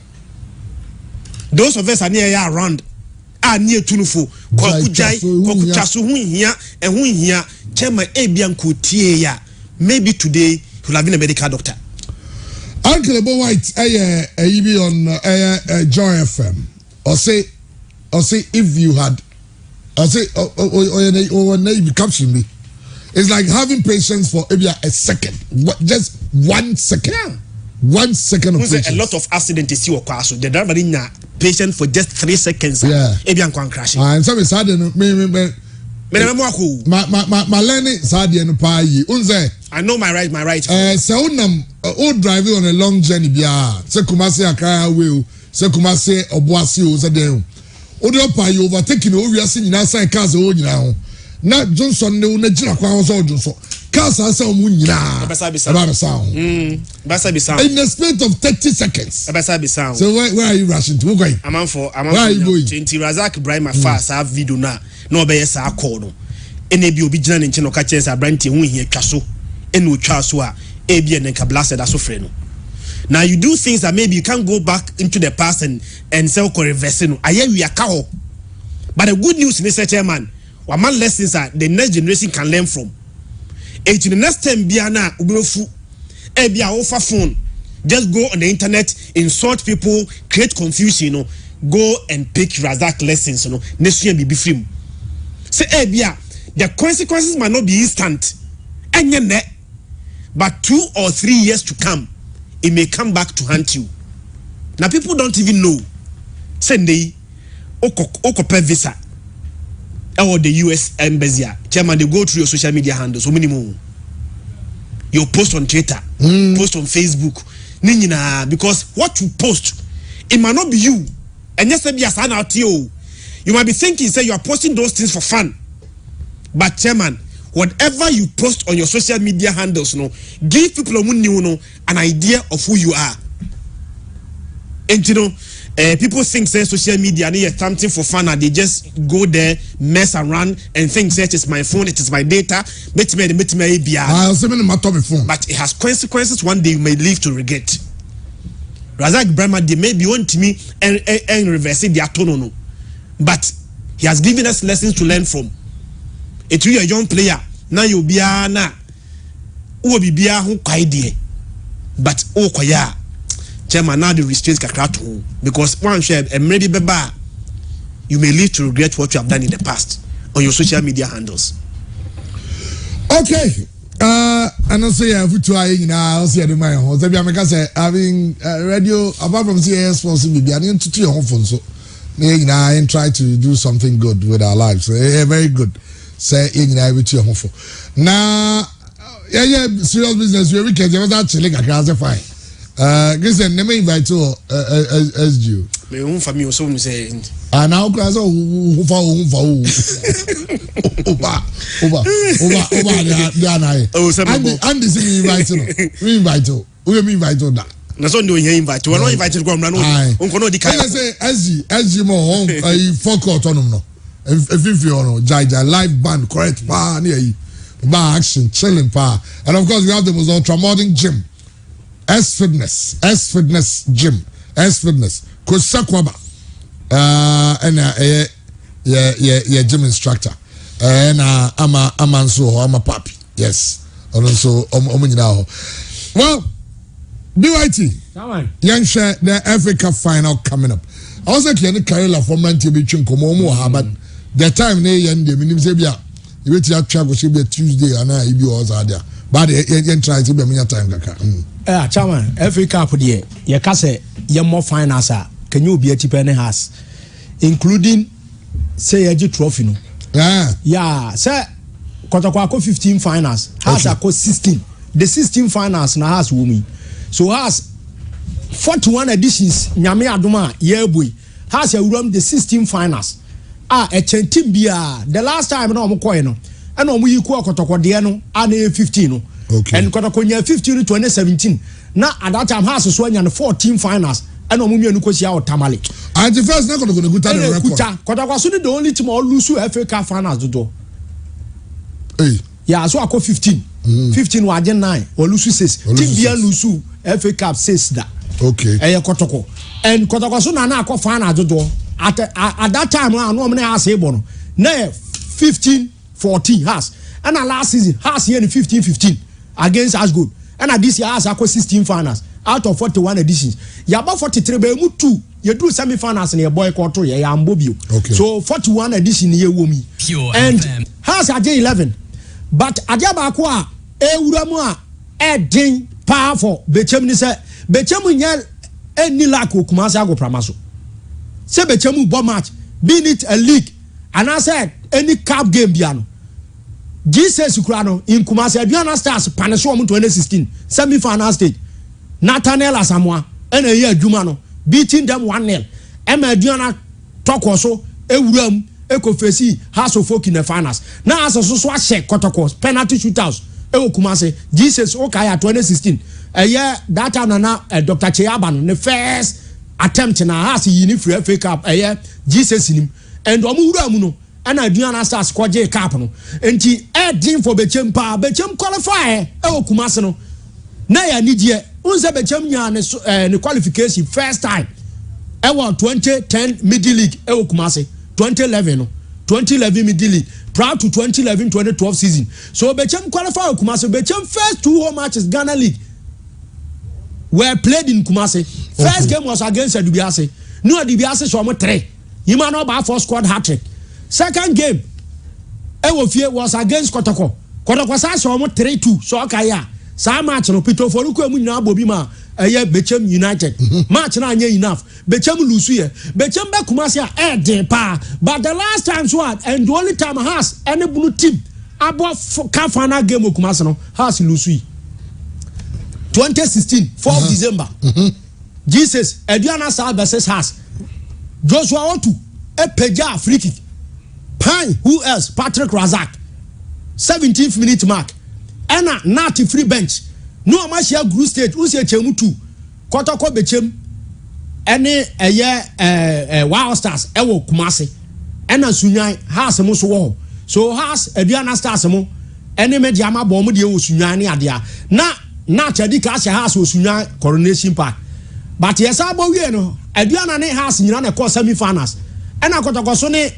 Those of us are near around are near Tunufo, Kwakuchasu, and who here, Chema Ebianco Tia. Maybe today he'll have been a medical doctor. Uncle Bo White, be on Joy FM, or say if you had, or say, or maybe caption me. It's like having patience for maybe a second, just 1 second. Yeah. 1 second of patience. A lot of accidents is your car, so the driver in patient for just 3 seconds. Yeah. Ebian can crash. And some is sad. My learning sad and pay. I know my right. So old driving on a long journey. Bia. Se kumase akaya will. Se kumase obuasi o se dem. Odo pay overtaking. O we are seeing na sign cars o nyina. Na Johnson ne na gina kwa so Johnson. Cars are so munyina. About sound. In the space of 30 seconds. So where are you rushing to? Where are you going? Razak Ibrahim fast have video na. No be sa call no. Ene bi obi gina ne nche no ka chese abrantie hu hie twaso. Ene otwaso a ebi ene ka blasted aso frɛ no. Now you do things that maybe you can't go back into the past and say ko reverse no. Aye we aka ho. But the good news in this chairman, what man lessons that the next generation can learn from. And to the next time biana ubrofu ebia offer phone just go on the internet insult people create confusion go and pick Razak lessons next year be free say ebia the consequences might not be instant but 2 or 3 years to come it may come back to haunt you. Now people don't even know say they okope visa or the US embassy, chairman, they go through your social media handles. So minimum, you post on Twitter, post on Facebook, because what you post, it might not be you, and yes, be a sign out to you. You might be thinking, say you are posting those things for fun, but chairman, whatever you post on your social media handles, give people an idea of who you are. And people think say social media is something for fun, and they just go there, mess around, and think say it is my phone, it is my data. But it has consequences. One day you may live to regret. Razak Brahma, they may be on to me and reverse their tone, but he has given us lessons to learn from. If you are a young player, now you be na who be who quite but oh kwaya. Chairman, now the restraints kakra because one share and maybe beba, you may live to regret what you have done in the past on your social media handles. Okay, and also yeah, for trying now, I'll see at my home. Say having radio apart from CAS for CBB, I need to your home phone so and try to do something good with our lives. Very good. Say with your home phone. Now, yeah, serious business. We can just actually fine. Listen, let me invite you as you. Me home for me also say. And now class over. And this is we invite you. We invite you that. Na so ndo here invite. We no invite to go na no. Unko no di kai. I say as you more home forecast on no. If you know Jai live band correct pa near you. Bar action chilling pa. And of course we have the most ultra modern gym. S Fitness Gym, S Fitness. Kosakwaba, and yeah, gym instructor, and I'm a papi. Yes, and also now. Well, BYT, young share the FA Cup final coming up. I was actually in Karela for Manti between Komomo, but the time they end the minimum Zebia, you wait to travel should be a Tuesday and I be was there. But you try to be a time. Chairman, FA Cup there, you can say you're more finance. Can you be a cheap any house, including say a trophy? No, yeah, sir. Kotakwako 15 finals, has a 16. The 16 finals now has women, so has 41 editions. Nyame Aduma yearboy has a room the 16 finals. A team bia the last time no mo koino. And we equal Kotakwadiano and 15. Okay. And Kotakonia 15 to 2017. Now at that time has a 14 finals. And Omumia Nukosia or Tamale. And the first not going to go down the record. Kotakwasuni the only team all lose FA Cup finals to do. Hey. Yeah, so I call 15. 15 wajen 9 or Lusu 6. Team Bia Lusu FA Cup 6 that. Okay. Kotoko. And Kotakwasuna na call finals to do. At that time, I know I say bono. Now 15-14 has. And last season has here in 15-15 against us good. And this year has 16 finals out of 41 editions. You about 43 be 2. You do semi-finals in your boycott to ya ambobio. Okay. So 41 edition here womi. And has a J11. But Ajaba kwa Uramua Edin powerful. Bechemni se Bechemu nyel any lack of Kumasa go Pramaso. Se Bechemu bomb match, be it a league. And I said any cup game biano. Jesus Ukrano in Kumasi Adriana Stars Panesho 2016 semi-final stage. Nathaniel Asamoah and a year Jumano beating them 1-0. Emma Adriana talk also Ewuram Ekofesi House of Folk in the finals. Now as a so check Kotoko penalty shootouts. Ewo Kumasi Jesus Okaya 2016. A year that time now Dr. Cheyaban the first attempt in a house in free FA Cup a year Jesus in him and Omuramuno. And Adriana Stars kwaje cup no enti edin for bechem pa bechem qualify Kumasino na ya nidie unse bechem nya ne qualification first time 2010 middle league Kumasi 2011 no 2011 middle league proud to 2011-2012 season so bechem qualify Kumasi bechem first 2 home matches Ghana league were played in Kumasi first game was against Dubiase no Dubiase so mo 3 Yima no ba for squad hat-trick. Second game, Ewofie was against Kotoko. Kotoko sa so mo 3-2. So kaya. Sa match no Pito Foruko mu nyina bobi ma Bechem United. Match na nye enough. Bechem lose here. Bechem be Kumasi a pa. But the last time what and the only time has any blue team about final game of Kumasi no has lose 2016 4th December. Jesus Ediana Sal versus has Joshua Otu a Peja free kick. Pine who else? Patrick Razak 17th minute mark. Ena Nati free bench. No amashia group stage who say chemu 2 kotoko bechem ene Wild Stars ewo Kumasi ena Sunyan has mo so so has Aduana Stars mo ene media ma bom de wo Sunyan ne ade na chadi ka se has wo Sunyan Coronation Park but yesa bo wie no Aduana ne has nyina na call semi finals ena kotoko so ne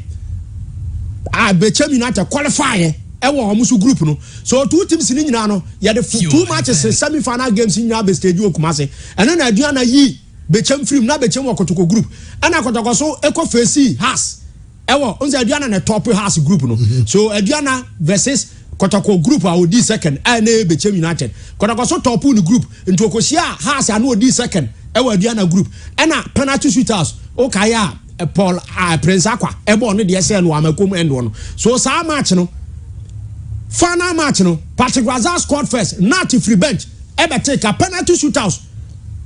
bechem United qualify ewo omusu group no so two teams ni nyina no ya the two matches semi final games in Yabe stage o Kumasi eno na Aduana yi bechem film na bechem okotoko group ana kotoko so eko face has ewo onse Aduana na top has group no so Aduana versus kotoko group a odi second na bechem United kotoko so top ni group into okosia has na odi second ewo Aduana group ana penalty shooters o kaya Paul Prince Akwa ebo no de se no amakom end no so sa match no final match no Patrick Razak scored first not free bench ebe take a penalty shootout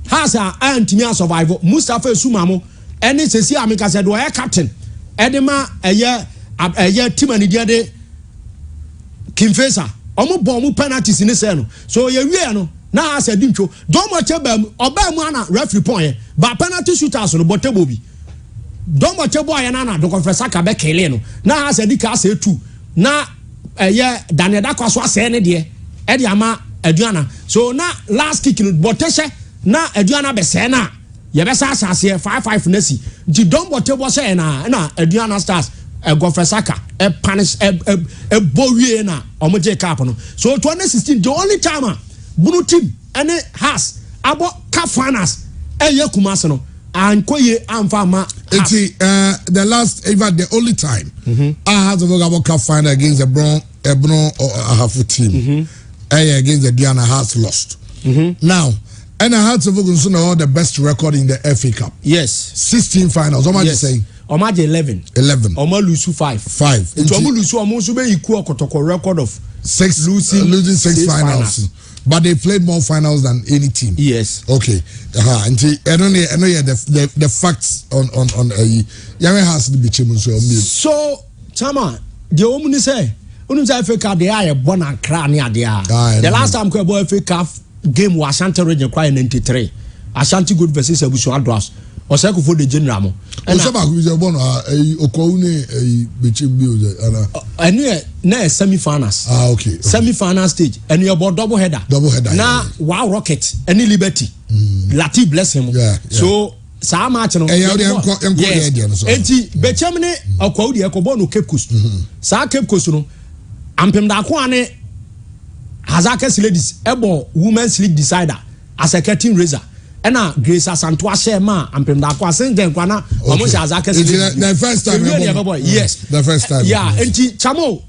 has a antimi survival Mustafa Sumamo any sesi amika said we captain edema eye team ani dia de Kimfesa omo bom penalties ni se no so ye wie no na has a dimcho don mo chebam oba mu ana referee point ba penalty shootouts no botebo bi don mo chebo aye na do confess aka be kele no na has a dika say 2 na Daniel Dakwaso ase ne de e de ama Aduana so na last kick no boteshe na Aduana be se na ye be sa asase 5-5 na si di don botebo se na Aduana Stars Gofresaka punish bowie na omoje cap no so 2016 the only time blue team any has abo cup finals ye Kumasi no ankoye amfama the last even the only time I had to go about cup final against the Ebron or Ahafu team against the Diana has lost now and I had to focus on all the best record in the FA Cup. Yes. 16 finals. How much you say? Omaje 11. 11. Oma lusu 5. 5. Into omu lusu omu sube equal kotoko record of 6 losing 6 finals. But they played more finals than any team. Yes. Okay. And I know the facts on Yahweh has to be chimun so Chama, the omuni say ununza FA Cup they are born and cry near the last time we bought FA Cup game was Ashanti region cry 93. Ashanti good versus Ebusu Adwas. Oseko for the general mo. Osaba ku je born okowune bechimbi ana na semi finals. Okay. Semi final stage and you about double header. Na wow rocket any liberty. Lati bless him. Yeah. So sa match no. Enti bechem ne okwa udi ekobo no Cape Coast. Sa Cape Coast no ampem da ko ane Hazaka ladies ebo women's league decider as a curtain raiser. Ena Grace Asantua Shema ampem da ko asen den kwa na omo sha Hazaka ladies. The first time yes. The first time. Yeah, enti chamo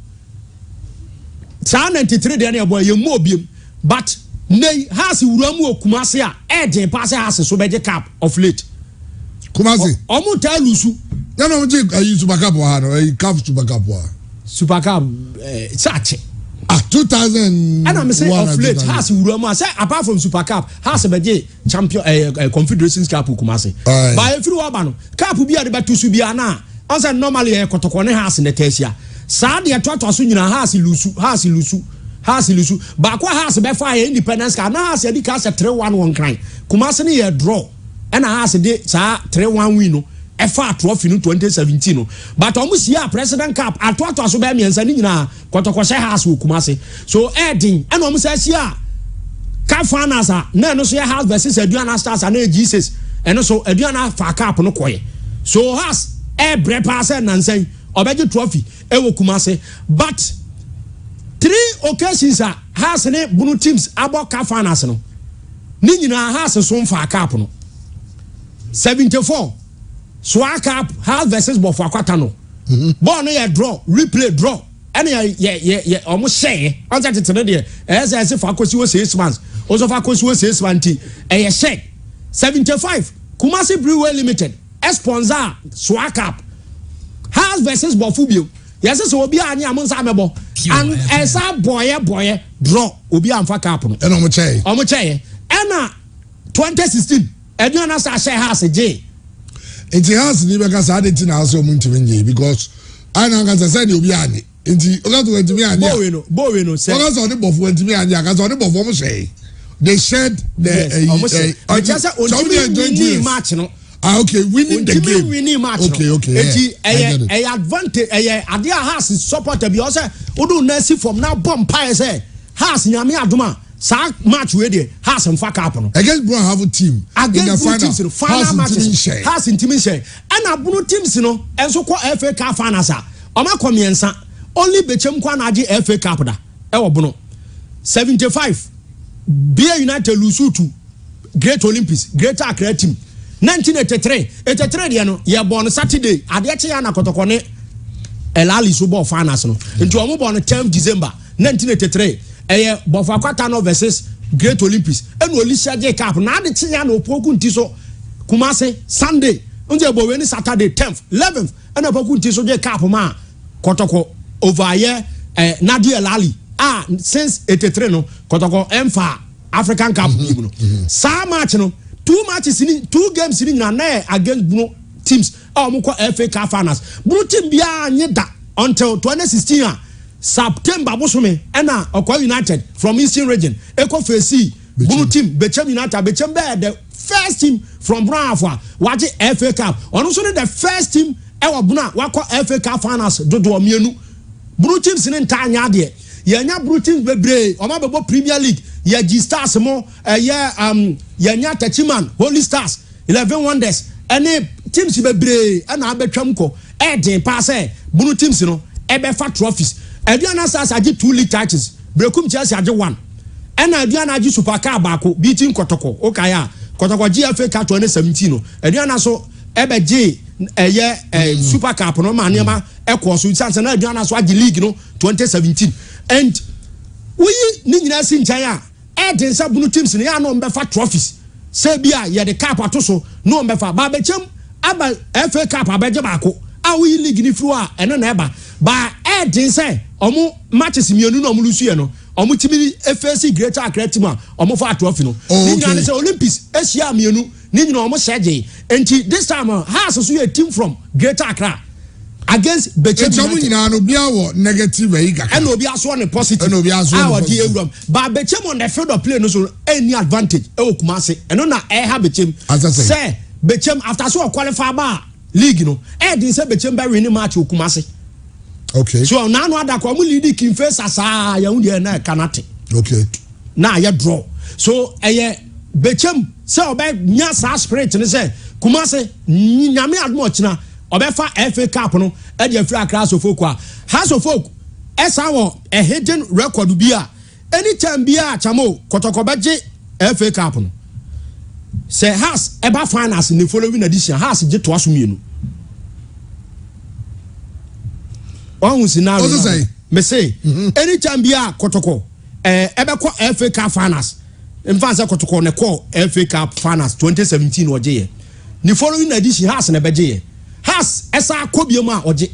sa 93 de na boy ye mo biem but nei has wuramu Kumasi a eden pass has so beje cap of late. Kumasi. Omo ta lusu. Na no je Super Cup wa no cap Super Cup wa. Super Cup sache. 2000 and I'm saying of late has wuramu say apart from Super Cup has beje champion Confederations Cup Kumasi. But if you aba no cap bi a de betu su bia na answer normally kotoko ne has ne tesia. Sa de toto so nyina has lusu ba kwa has be fa independence ka na has di ka se 3-1 cry Kumasi ne ye draw and has de sa 3-1 win no e fa trophy no 2017 no but almost year president cup atoto so be miensa ni nyina kotoko se has Kumasi so edin and almost sia ka finals na no so ya has versus Aduana Stars and Jesus and so Aduana fa cup no koye so has e bre pass nansen obeje trophy ewo Kumasi but 3 occasions has ne bunu teams abo ka finals no ni nyina has so fa cup no 74 Swag Cup has versus Bofo Akwata no ball no ye draw replay draw ɛna yɛ ɔmo hyɛ ɔnsa tete ne deɛ ɛyɛ sɛ fa kosi wɔ 6 months ɔsɔ fa kosi wɔ 6 months ɛyɛ hyɛ 75 Kumasi Brewery Limited sponsor Swag Cup Hearts versus Bofubio yes so obi anya amonsa amebo and esa boye draw obi amfa cup no ɛna ɔmo kyɛ ɛna 2016 ɛduna sa hyɛ Hearts je nti Hearts ni bɛka sa de ti na aso ɔmo ntimi nje because ana nka sɛ de obi anye nti oga to ntimi anye bowe no sɛ oga so de bofu ntimi anye aka so de bofu ɔmo hyɛ they shared the winning match no okay winning the game winning match okay a advantage ade a Hearts supporter bi o say odu na si from now bomb pie say Hearts nyame adoma sa match we dey Hearts mfa cup no against Bro have a team against Bro teams final matches Hearts team share and Bro teams no enso ko FA Cup finals a o ma komiensa only bechem kwa na age FA Cup da e wo bono 75 Karela United lose to Great Olympics Greater Accra team 1983 dia no ye born Saturday ade che ya na kotokone elali so ball finals no nti omo born 10 December 1983 eye Bofa Kwata no versus Great Olympics eno Olisia J Cup na ade che ya na opoku nti so Kumasi Sunday nje bo we ni Saturday 10th 11th eno opoku nti so J Cup ma kotoko over here Nadia Elali since 83 no kotoko emfa African Cup team no sa match no 2 games in na against Bruno teams FA Cup finals Bruno team bia anye da until 2016 September bosome na Karela United from Eastern region eko face Bruno team Bechem United Bechem be the first team from Brafwa waje FA Cup ono so the first team ewa Bruno wako FA Cup finals dodo mienu Bruno teams ni ntanya de yenya Bruno teams bebre o ma bebo Premier League ye G Stars mo yenya Tachiman Holy Stars 11 Wonders ene teams bebre na abetwam ko den pa say Bruno teams no ebefa trophies aduana stars age 2 league titles Brekum Chelsea age 1 ena aduana age Super Cup baako beating Kotoko okaya Kotoko GFA Cup 2017 no aduana so ebeje Super Cup no ma niam ekoso chance na aduana so age league no 2017 and we ni nyina si nchaya den sa Bruno teams no ya no mbefa trophies say bia ye the cup atoso no mbefa ba bechem aba FA Cup abeje baako we league ni fru a eno na eba ba den say omo matches mienu no omo lusu ye no omo timi FAC Greater Accra team a omo fa trophy no ni nyina say Olympics Asia mienu ni nyina omo sheje enti this time Hearts so a team from Greater Accra against Bechem no bia wo negative e kaka and obi aso on positive and obi aso on the but Bechem on the field of play no so any advantage e Kumasi and na e ha Bechem say Bechem after so qualify ba league no e din say Bechem ba win match Kumasi okay so na no ada ko mu lead king face asa ya hu de na kanate okay na ya draw so Bechem say oba nya sa spirit ni say Kumasi nyame admo china obefa FA Cup no e dey free Accra so folk a House of Folk esa won a hidden record bi a anytime bi a chamo Kotoko beje FA Cup no say House eba finals in the following edition House je to aso mienu one scenario me say anytime bi a Kotoko ebe ko FA Cup finals in fact Kotoko ne call FA Cup finals 2017 oje ye the following edition House na beje ye Has esa kobiemu a oje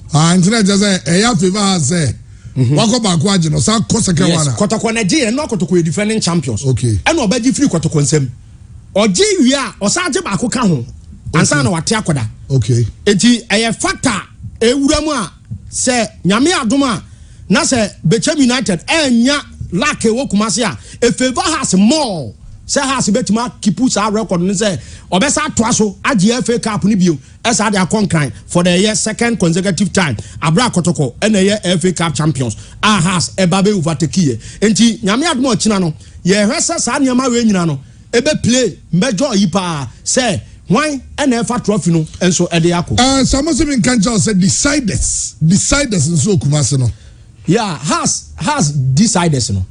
ntina just say ya favor has wako ba ko age no sa ko second one Kotoko na je no Kotoko defending champions okay and obaji free Kotoko nsem oje wi a osaje ba ko ka ho ansa na wate akoda okay enti factor ewuramu a se nyame adoma na se Bechem United enya lack e wo Kumasi a favor has more say Hearts betima keep sa record ni say obesa to aso age FA Cup ni bio esa dey conquer for the year second consecutive time Abra Kotoko and the year FA Cup champions Hearts ebabe overtake ye enti nyame admo china no ye hwesa sa niam we nyina no ebe play mejo yi pa say why NFA trophy no enso e dey akọ someone been cancer say deciders nso Kumasi no yeah has deciders no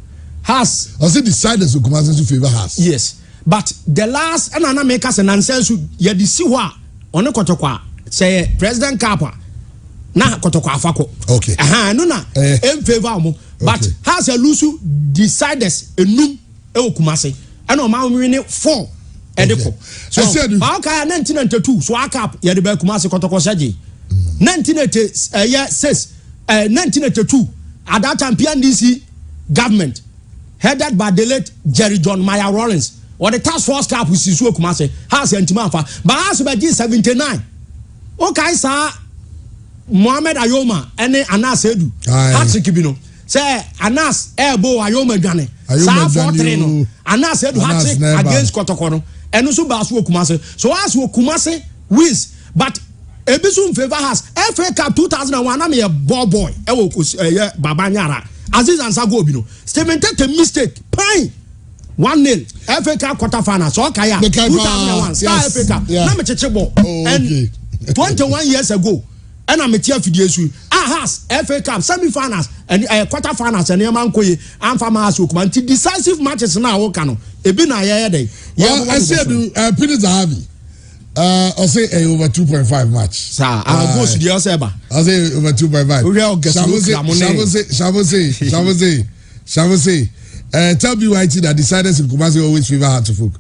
Has also decided to come as to favor has. Yes, but the last and another makers and nonsense you see what on the Kotoko say President Kappa na kotoko afako. Okay. No na em favor mo. But has a lusu deciders enum e Kumasi. And o ma win 4 edeko. So ba ka 1992 so aka ye de ba Kumasi kotoko saje. 1982 at that time PNDC government headed by the late Jerry John Maya Rollins or the task force cap with Sisu Kumasi has Antimafa but has by G79 okay sir Mohamed Ayoma and Anas Edu hat-trick bino say Anas Ebo Ayoma Gane sa 4-3 no Anas Edu hat-trick against Kotoko and also Basu Kumasi so as Kumasi wins but Ebisun favor has FA Cup 2001 I'm a ball boy Baba Nyara Aziz Ansago bino Stephen take a mistake pine 1-0 FA Cup quarter final so Kaya 2001 Star FA Cup na me cheche ball and 21 years ago and I'm a tier for the has FA Cup semi-finals and quarter finals and Yaman Koye and Famas Ukman decisive matches now Okano Ebina Yede well I said Peter Zahavi I'll say over 2.5 match. Sir, I'll go to the Oseba. I'll say over 2.5. Shall say, tell BYT that deciders in Kumasi always favor hard to folk.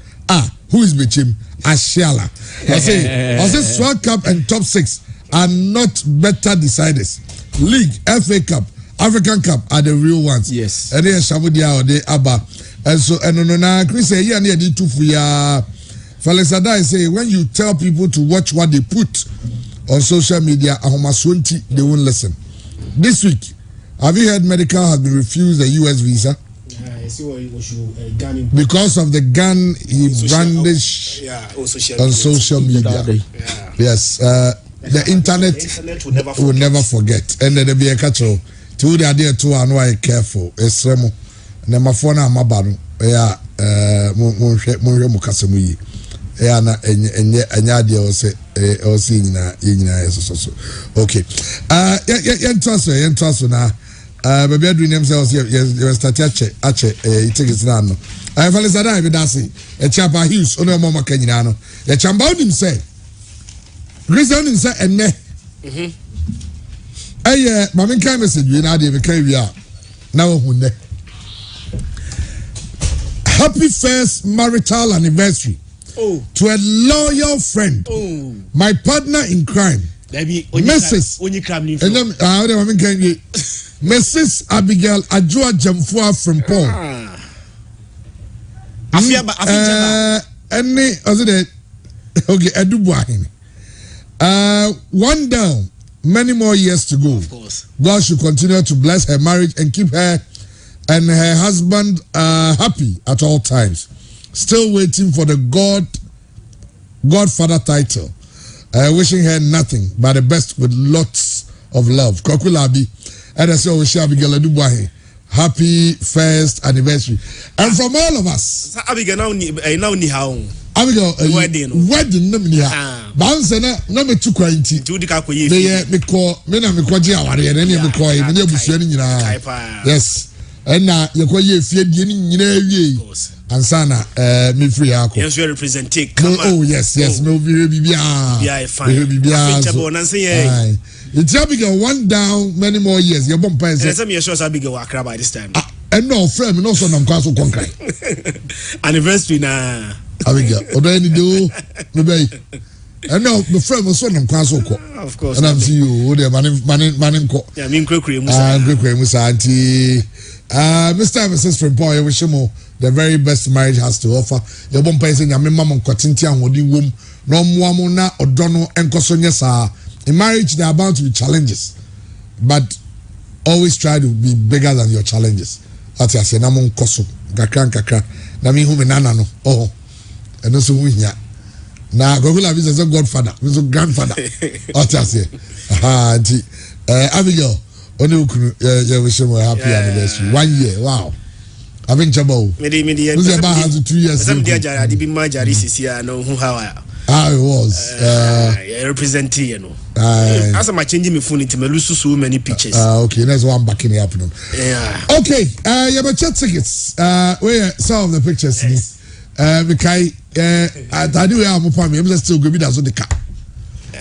Who is Bichim? Ashiala. I'll say Swag Cup and top 6 are not better deciders. League, FA Cup, African Cup are the real ones. Yes. And then Shabudia or the Abba. And so, and no, Chris, yeah, near the 2 for ya. Felix Adai say when you tell people to watch what they put on social media, they won't listen. This week, have you heard medical has been refused a US visa? Because of the gun he brandished on social media. Yes, the internet will never forget. And then be a catch all. To the idea to and why careful. It's remo. Nemafona mabano. Yeah, Mukasemu. Na enya dia o se nyina so okay yen transfer na baby adu name say you start ache tickets na no Felix Adai be dance Chapa Hughes ono mo maka nyina no ya chamba onim say reason nim say enne mama kan message we na dey be kan wi a na wo hunne happy first marital anniversary to a loyal friend, my partner in crime, Mrs. Mrs. Abigail Ajua Jamfua from Paul. Okay, one down, many more years to go. Of course. God should continue to bless her marriage and keep her and her husband happy at all times. Still waiting for the Godfather title. Wishing her nothing but the best with lots of love. Kokulabi. And I say, happy first anniversary. And from all of us. Abigail, wedding bounce na me tu kwanti yes and na yekoye fie die ni nyina wie ansana me free akọ yes we represent oh yes no bibia it's Abigail one down many more years you bomb pass say me sure Abigail will cry by this time and no friend no so nam kwaso konkai anniversary na Abigail odani do me bay and no the friend was so nam kwaso ko of course and I'm see you the man ko yeah me nkrekure musa auntie Mr. and Mrs. Frimpong, you wish you the very best marriage has to offer. Your bomb person, your mamma, Cotinti, and Wodi womb, no Muamuna or Dono and Cosonia. In marriage, there are bound to be challenges, but always try to be bigger than your challenges. That's I say, Namon Koso, Kakran Kakra, Nami Huminano, oh, and also Winya. Now, Gogula is a godfather, is a grandfather. What I say, Abigail. Only you wish him a happy anniversary. 1 year, wow. I've been trouble. Maybe 2 years. Some dear Jari, the Majari Sisia, know who how it was. Representing, you know. As I'm changing my phone into Melusu, so many pictures. Okay, that's one back in the afternoon. Yeah. Okay, you have chat tickets. Where some of the pictures? Because I do have a problem. I'm still going to be the car.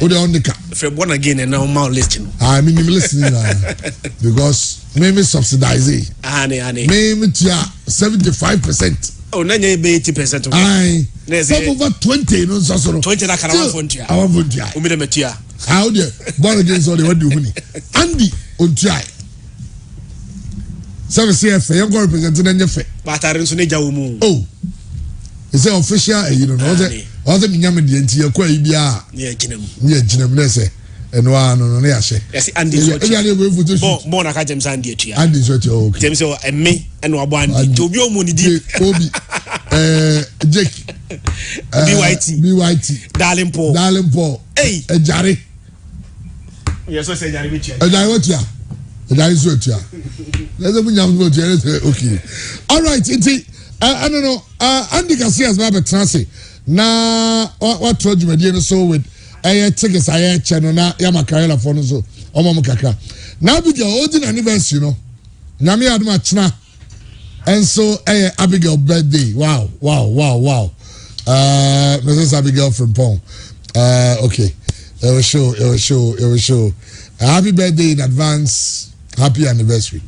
Who the on the car? If you're born again and now more listening. I mean, I'm listening because maybe subsidize it. Maybe 75%. Oh, 80%. Aye. Some over 20, no, so 20 that can have frontier. I want to Umidemetia. How the born again, so they want to win. Andy, on try. Some say, you're going to represent in your face. But I don't need Jaumu. Oh, it's official, you know, all the Minyaman, you're quite bia. Yeah, Jinem. Yeah, Jinem, and one on the Ashe. Yes, Andy, born a Kajem Sandy. Andy's what you James and me and one to be money deep. Obi, Jake, BYT, Darling Paul, hey, a Jarry. Yes, I said, I will check. And I want ya. And I is what ya. Let's have okay. All right, it's I don't know. Andy Garcia's Baba Transi. Now, what told you, my so with tickets I channel na Yama Karela for so. Omo Kaka. Now, with your old anniversary, you know. Nami Adma Chna. And so, Abigail birthday. Wow. Mrs. Abigail from Pong. Okay. It will show. Happy birthday in advance. Happy anniversary.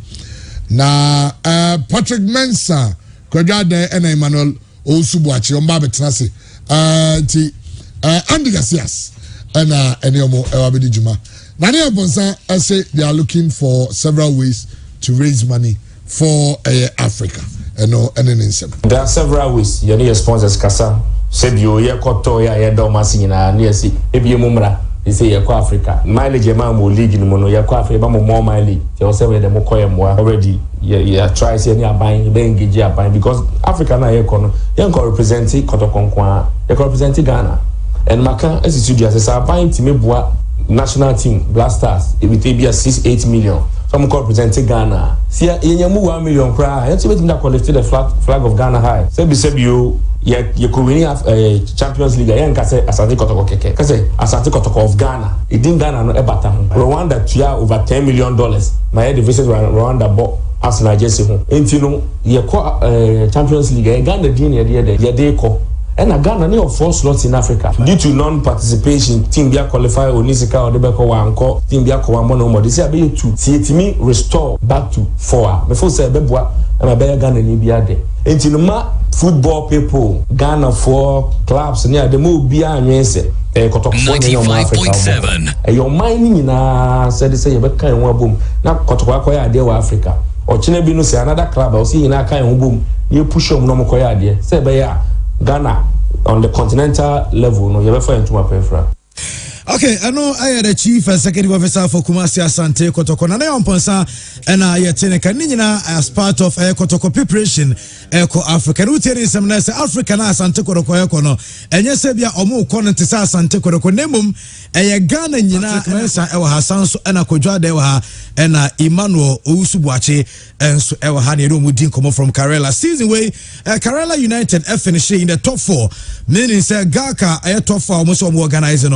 Now, Patrick Mensah, Kwadade and Emmanuel Osubuachi on Babe Tenase. Andy Garcias and Eniomo Ewabedi Juma. Nani Bonsa say they are looking for several ways to raise money for Africa. There are several ways. You need sponsors kasa. Said you ye koto ya domasi na niesi. Ebi mumra. They say you Africa. Mileage mo league in mono you Africa. But more mileage. They say we dem koye mo already. You try say any buying, be engage buying because Africa na ye kono. You can represent Kotokonkwa. You can represent Ghana. And Maka as studio say buying team boa national team Black Stars. It will be a 6-8 million. Some call representing Ghana. See, you 1 million cry. You see, we collected the flag of Ghana high. Say, you could win a Champions League. You can say Asante Kotoko keke. Can say Asante Kotoko of Ghana. It didn't Ghana no ebata. Rwanda tuya over $10 million. My head visit Rwanda bought Arsenal jersey home. Intino, you call Champions League. Ghana didn't ye ko. And Ghana need 4 slots in Africa. Due to non-participation, team bia qualify Onisika or Debeko Wanko, team bia Kowambono Mo. This year 2. See it me restore back to 4. Before say Bebwa, I'm a better Ghana ni bia de. Until ma football people, Ghana 4 clubs near the move bia anyense. 95.7. Your mining na said say you better kind of boom. Now Kotoko koya de wa Africa. Or Chinebi no say another club. I'll see in a kind of boom. You push them no mo koya de. Say beya. Ghana on the continental level, no, you ever find to my preference. Okay, I know I had a chief executive officer for Kumasi Asante Kotoko. Na on ponsa and I teneka ninina as part of Kotoko preparation Eco Africa. No tell some nice African Asante Kotoko Econo. And yes, Sebia Omo Konantisa Asante Kotoko Nemum, a Ghana Nina Mensa Ewa Hasanso and a Koja Dewa and Emmanuel Usubuachi and so Ewa Hani Mudin come from Karela. Season way Karela United finishing in the top 4. Meaning say Gaka a top 4 almost organizing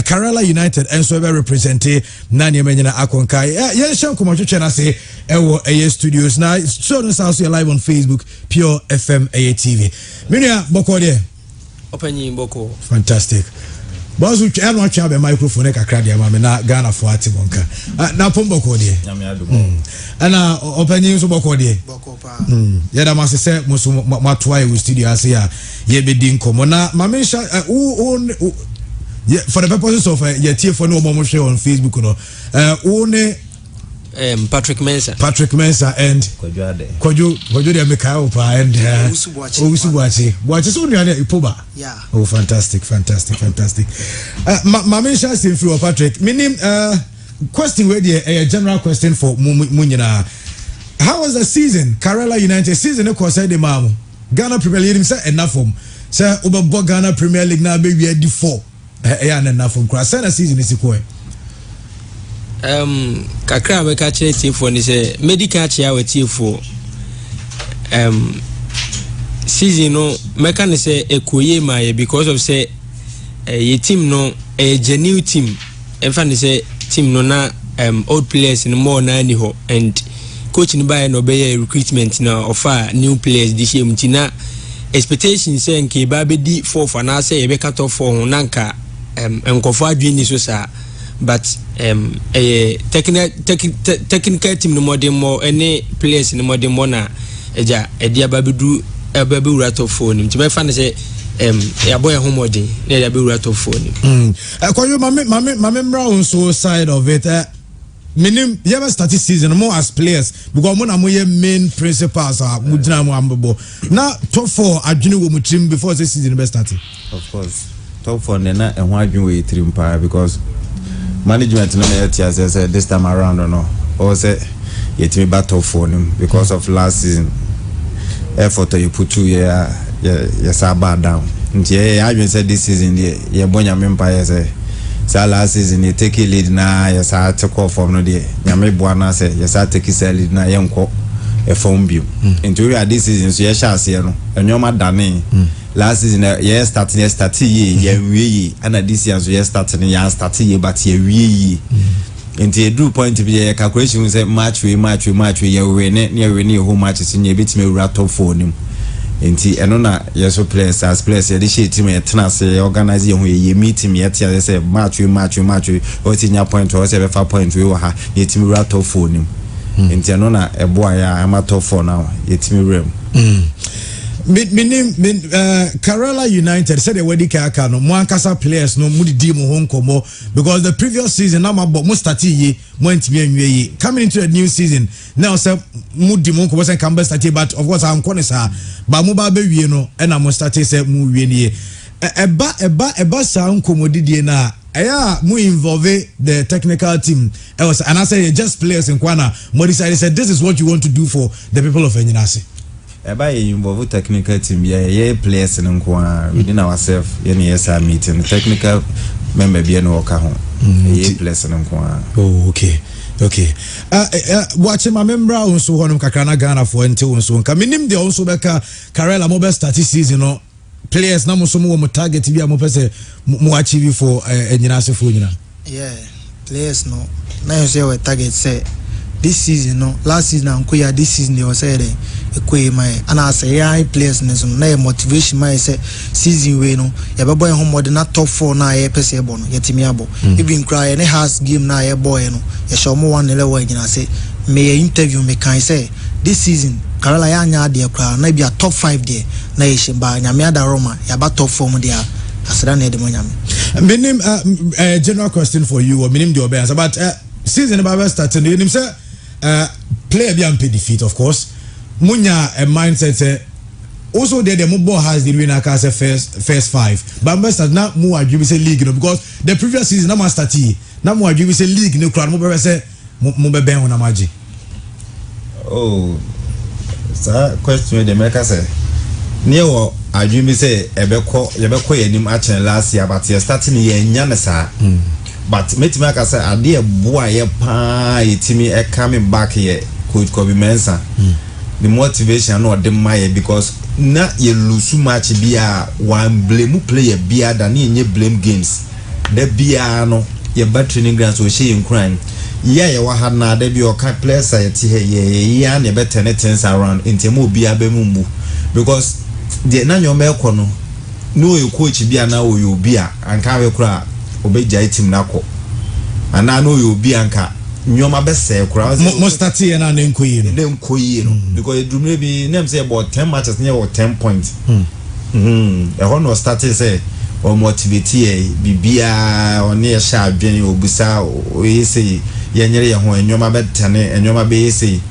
Karela United and so represented Nanya Menina Akonkai. Yes, Shankumachu say Ewo AS Studios. Now, so this house live on Facebook, Pure FM ATV. Minia Bokode. Open Boko. Fantastic. Bazu I want to have a microphone kakra mama na Ghana for Atibonka. Na Pombokode. And open so Bokode. Boko pa. Yada must say musu matwai we studio asia ye be din komo na mamisha yeah, for the purposes of your tier for no more share on Facebook, no. Patrick Mensah and Kojo de Mikael and Usubuachi. What is only other Ipoba? Yeah. Oh, fantastic. Mamisha same for Patrick. Meaning question where a general question for Munyana. How was the season? Karela United season of course the Mamu. Ghana Premier League say enough from. Sir Oba Ghana Premier League now maybe at D4. Enough from Krasana season is equal. Kakra we catch team for ni say medical chia we team for season no meka ni say ekoye ma because of say ye team no a genuine team enfa ni say team no na old players no more na ni ho and coach ni buy no be recruitment na offer new players this year na expectation say nke ba be di 4 for na say e be cut off for nanka nkɔfo adwini so saa but technical team no modern more any players no modern more na eja aba wura top 4 nim ti be fa ne say ya boy homodi na ya be wura top 4 nim akwayo mame mra so side of it minim you ever started season more as players because mo na mo ye main principals mo dina mo ambo na top 4 adwene wo mo team before the season be started. Of course top 4 na ehun adwene we team pa because management no na tia say this time around no or say yet me battle for him because of last season effort you put 2 year yes bad down nti I even said this season ye bonya mempa say last season you take a lead na yes I take off from no dey nyame boana say yes I take a lead na yenko e form bio into we are this season so yes chance no enyoma dane last season yes start ye we and this year so yes start ye but ye we into a do point to be a calculation say match we ye win home matches in ye bit me rat top 4 nim into enona yes players as players ye dey team e tena say organize ye meeting ye tia say match we o ti nya point o say be 5 point we wo ha ye team rat top 4 nim into enona e boy am top 4 now ye team rem Karela United said they were the kaka no mo ankasa players no mudi di mo honkomo because the previous season na mo start ye mo ntimi anwie ye coming into the new season now say mudi mo honkomo say can be start but of course am kone sa ba mo ba wie no e na mo start say mo wie ne eba sa honkomo didie na aya mo involve the technical team and I say just players in kwana mo decided said this is what you want to do for the people of Enyinase. Eba ye involve technical team ye players nko within ourselves ye yes meeting technical member be no work ho ye players nko. Oh okay watch my member also honum kakra na Ghana for ente wonso nka minim de also beka Karela mo be start season no players na mo so mo target bi mo pese mo achieve for Enyinase for nyina. Yeah players no na you say we target say this season no last season anko this season they was say ekwe my and I say yeah players na motivation my say season we no ya be boy home na top 4 na ya pese ebo no yetimi abo even cry any has game na ya boy no ya show mo 1 level nyina say me interview me kan say this season Karela ya nya de kra na bia top 5 there na ye shimba nyame ada Roma ya ba top 4 mo there asra na de mo nyame. Minim general question for you or minim the obey about season about starting you say player be and pay defeat of course munya a mindset also there the mobile has the winner cast first 5 but best now more agree say league no because the previous season na start now more agree say league no crowd mo be say mo be ben na maji. Oh sir question the make say near what agree say ebeko yenim action last year but you starting ye nya na sa but metima ka say ade boa ye pa yetimi e coming back here coach Kobe Mensah the motivation no de my because na ye lose match bia one blame player bia than ye blame games the bia no ye bad training grounds so she in crime ye wa had na de bi o kan players ti ye ya na be turn things around intimo bia be mumbu because the na nyome ekono no you coach bia na o you bia anka we kura obeja team nako ana no you be anka nyoma be say kura mo start here na nkoyi no because it do maybe name say about 10 matches near or 10 points e ho no start say o motivate bibia oni e sha adwen obusa o yesi yenyere ye ho nyoma be tane nyoma be yesi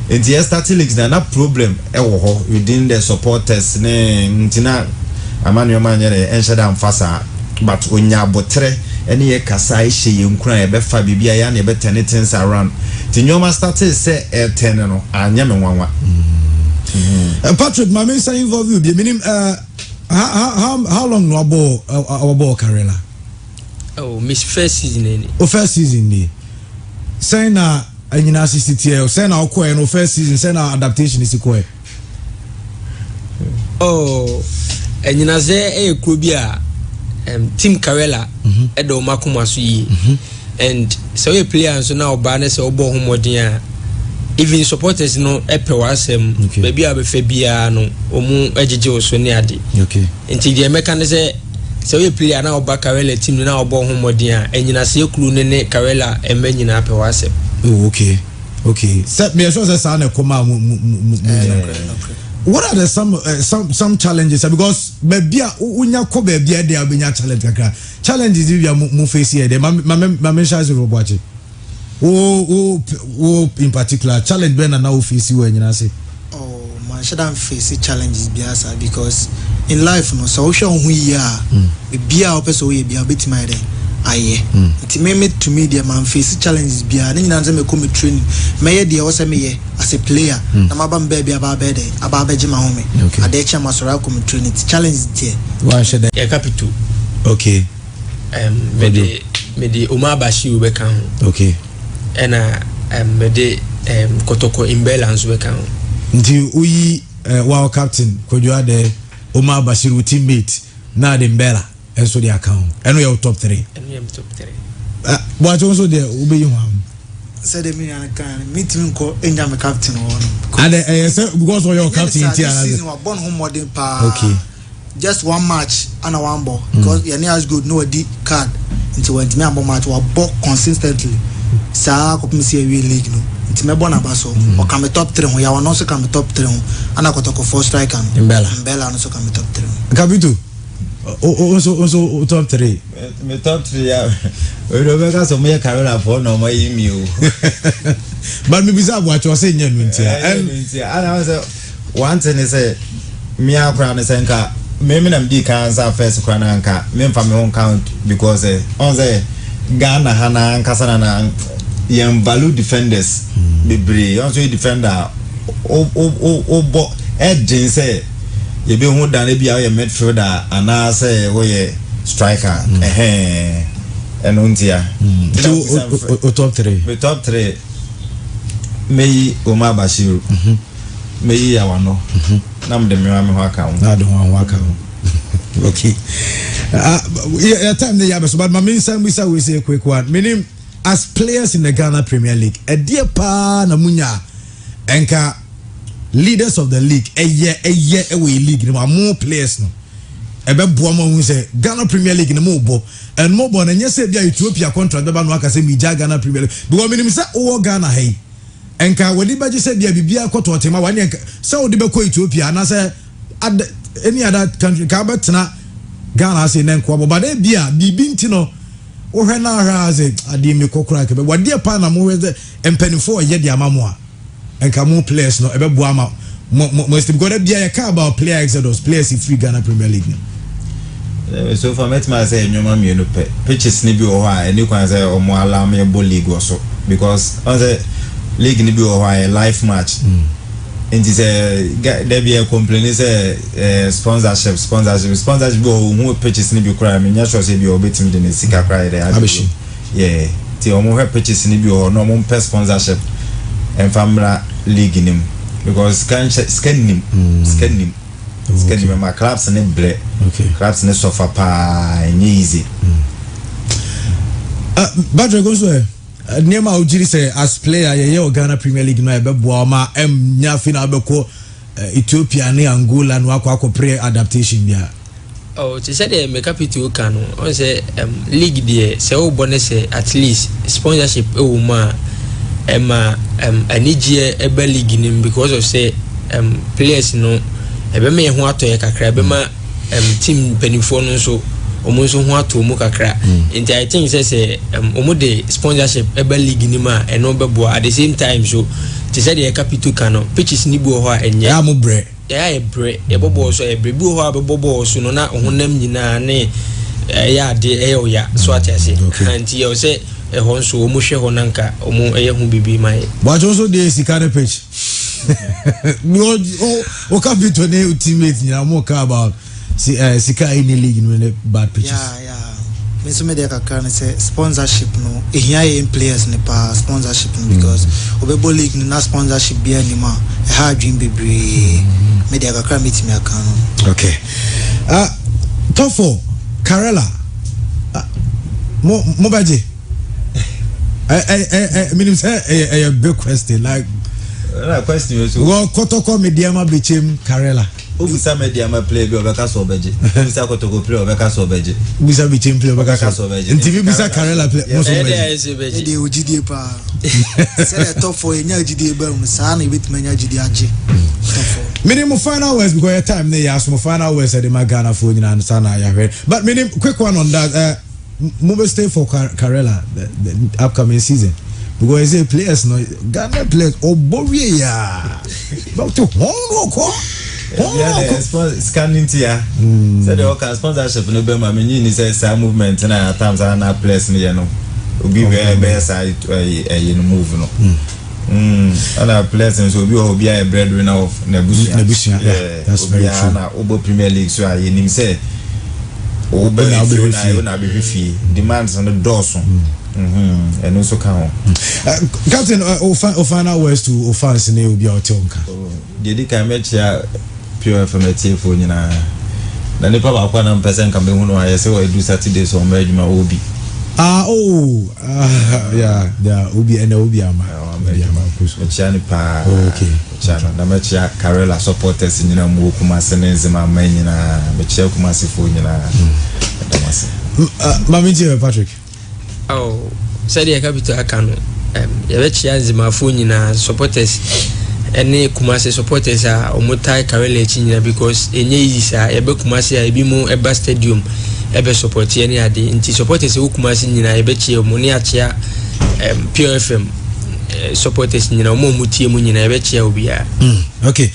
enti start leagues na problem e wo ho within the supporters ne ntina amanu ma nyere enshada amfasa but onya botre ene ye kasa ishe ye nkura ye be fa bibia ya na be turn things around tinyoma started say 10 no anya me nwanwa Patrick mama say involve you be minim how long no abo Karela? Oh miss first season any first season ni say na Enyinase city say na okọ no first season say na adaptation is ko Enyinase e kro bi a team Karela edo makoma so yi and so we players so now ba na say obo homodin a even supporters no epe wasem baby a be fa bia no omu ejeje oso ne ade okay enti de meka ne say so we player na oba Karela team na obo ho modern a enyina se kru ne Karela emma nyina pe wase. Oh, okay. So me so say sa na koma what are the some challenges because baby unya ko baby e dey abenya challenge kakra challenges you mo face here dey ma mention so roboachi o in particular challenge ben na o face you nyina say man shouldn't face challenges biasa because in life no so show who you are bia opeso we bia betima dey aye it me to me the man face challenges bia na nyina me come training me dey o say me as a player na maba mbe aba beje ma home ade cha masora come training challenge there one should e capital okay me de Omar Bashir we kan okay ena me de Kotoko imbalance we kan nti uyi wow captain kodwa de Omar Bashir teammate na de mbela enso the account eno your top 3 but also there ube you am said the me and can meet me ko enya me captain one and because of your captain here season was born home modern pa okay just one match and a one ball because your near is good no D card into when me abo match was ball consistently sa ko me see we league no nti me bona ba so o ka me top 3 ho ya won so ka me top 3 ho ana ko to ko 4 striker mbela no so ka me top 3 Kabitu also top 3 me top 3 ya we do be ka so me Karela for no my email but me bisa bo acho say nyanu ntia and say one thing is say me akra ne say nka me na mdi kan sa first kra na nka me mfa me on count because on say Ghana hana nka sana na yam value defenders bebre on so defender o bo edin say you be who than be a midfielder and I say we striker and untia top 3 the top 3 me Omar Bashir me Yawano nam de me ho aka na de ho aka okay yeah time the yabe so but my minister we say quick one meaning as players in the Ghana Premier League a dear pa na munya enka leaders of the league we league no more players no ebe boa mo hu say Ghana Premier League no mo bo and mo bo na nyese bia Ethiopia contract be ba no aka say mi ja Ghana Premier League because minimum say o Ghana hey enka we di ba je say bia bibia koto tema wa ne say o di be ko Ethiopia na say any other country ka betena Ghana say na nko bo da bia bibi ntino o hwe na ha say ade mi kokora ke be wa de pa na mo we empanifo ye de amamo a and come more players no ebe boama most because there be about player exodus players in free Ghana Premier League so for me to say nyoma me no pitches ni bi o ha any kwan say o mo ala me bo league also because on the league ni bi o ha live match and is there be a complaint say sponsorship bo who pitches ni bi kra me nya sure say bi o betim de ne sika kra there yeah ti o mo he pitches ni bi o no mo pe sponsorship and family league nim because scanning my clubs and ble clubs ne sofa pa easy Badre goes where Nema Ujiri say as player ye Ghana Premier League no ebe boa ma nya final be ko Ethiopia ne Angola no akwa pre adaptation bia oh to say the make capital kan on say league there say o bonus at least sponsorship e wo ma Emma anijie ebe league nim because of say players no ebe me ho atoye kakra ebe ma team penifo no so omo so ho ato mu kakra nti I think say omo de sponsorship ebe league nim a eno bebo at the same time so to say the capital kan pitches ni bu ho a enye ya mo bre ya e bre e bobo so e bre bu ho a bobo so no na honam nyina ne ya de e o ya so atiase anti you say honso omo hwe honanka omo eye hu bibi mai but also the sikane page no o ka fit ne teammates nyina mo ka about sika in the league no bad pitches yeah me so me dey kakra say sponsorship no ehia in players ne pa sponsorship no because obebo league no na sponsorship bia ni ma e ha dream bebre me dey kakra meet me aka no okay top 4 Karela mo baje I mean it's a big question like question well Kotoko Mediama became Karela Ubusa media ma play bi obeka so obeje. Ubusa kotoko play obeka so obeje. Ubusa bi team play obeka so obeje. Nti bi Karela play mo so obeje. E dey ogidie pa. Say top 4 enya ogidie ba mu sa na ebet manya ogidie age. Top 4. Minimum final words because your time there so final words at the Magana for nyina and sana ya hwe. But minimum quick one on that move stay for Karela the upcoming season. Because they players no Ghana players Oborie ya. But to home scanning tia. So the work sponsorship no be ma me ni say say movement na at times na players ni no. Obi be side move no. And players so obi a breadwinner of Nebusia. Yeah, that's very true. Na Obo Premier League so I nim say Obo na be fee demands on the doors. And also count. Captain, final words to fans in the Ubia Tonka. Did can match ya pure from a team for you now. The Nepal 1% can be one I say I do Saturday so merge my Obi. Yeah, Ubi and Obiama. Okay. Channel. The match Karela supporters in Mukumas my main in a Michelle Kumasi for you now. Mammy Patrick. Said the capital account. Yabechia Zimafo nyina supporters ene Kumasi supporters are omotai Karela chinyina because enye yisa ebe Kumasi a ebi mu eba stadium ebe support ene ade nti supporters e Kumasi nyina ebechia omoni achia Pure FM supporters nyina omo mutie mu nyina ebechia obia. Okay.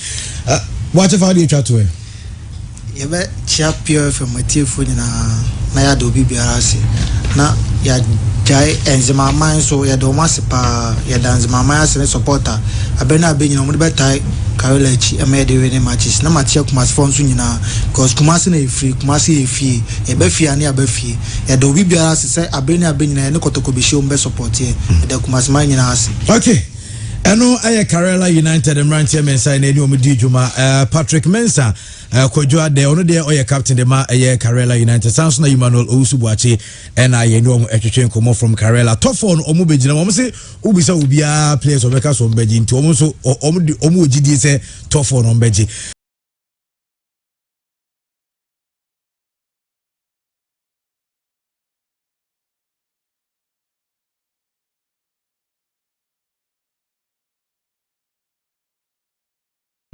What if I do chat to him? Yebe chia Pure FM mutie fo nyina na ya do bibia ase na ya jai enzima man so ya do masipa ya danzima man ase supporter abena abenyina mo be tai Karela chi emede we ne matches na match Kumasi fon so nyina because Kumasi na free Kumasi e fie e be fie ani abafie ya do bibia ase say abena abenyina ne kotoko be show mbe support ye da Kumasi man nyina ase. Okay. Eno aye Karela United Mrantia Mensa na eni omudi djuma Patrick Mensah Kwadwo de ono de oye captain de ma aye Karela United Samson Emmanuel Owusubuachi ena aye ni omo etwetwe nkomo from Karela top 4 omo begina omo se ubisa ubia players obeka so mbeji nti omo so omo ogidi se top 4 no mbeji.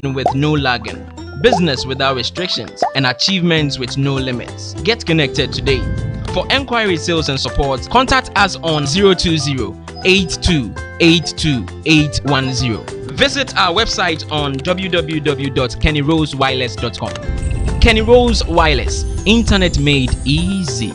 With no lagging, business without restrictions, and achievements with no limits. Get connected today. For enquiry, sales, and support, contact us on 020-8282-810. Visit our website on www.kennyrosewireless.com. Kenny Rose Wireless, internet made easy.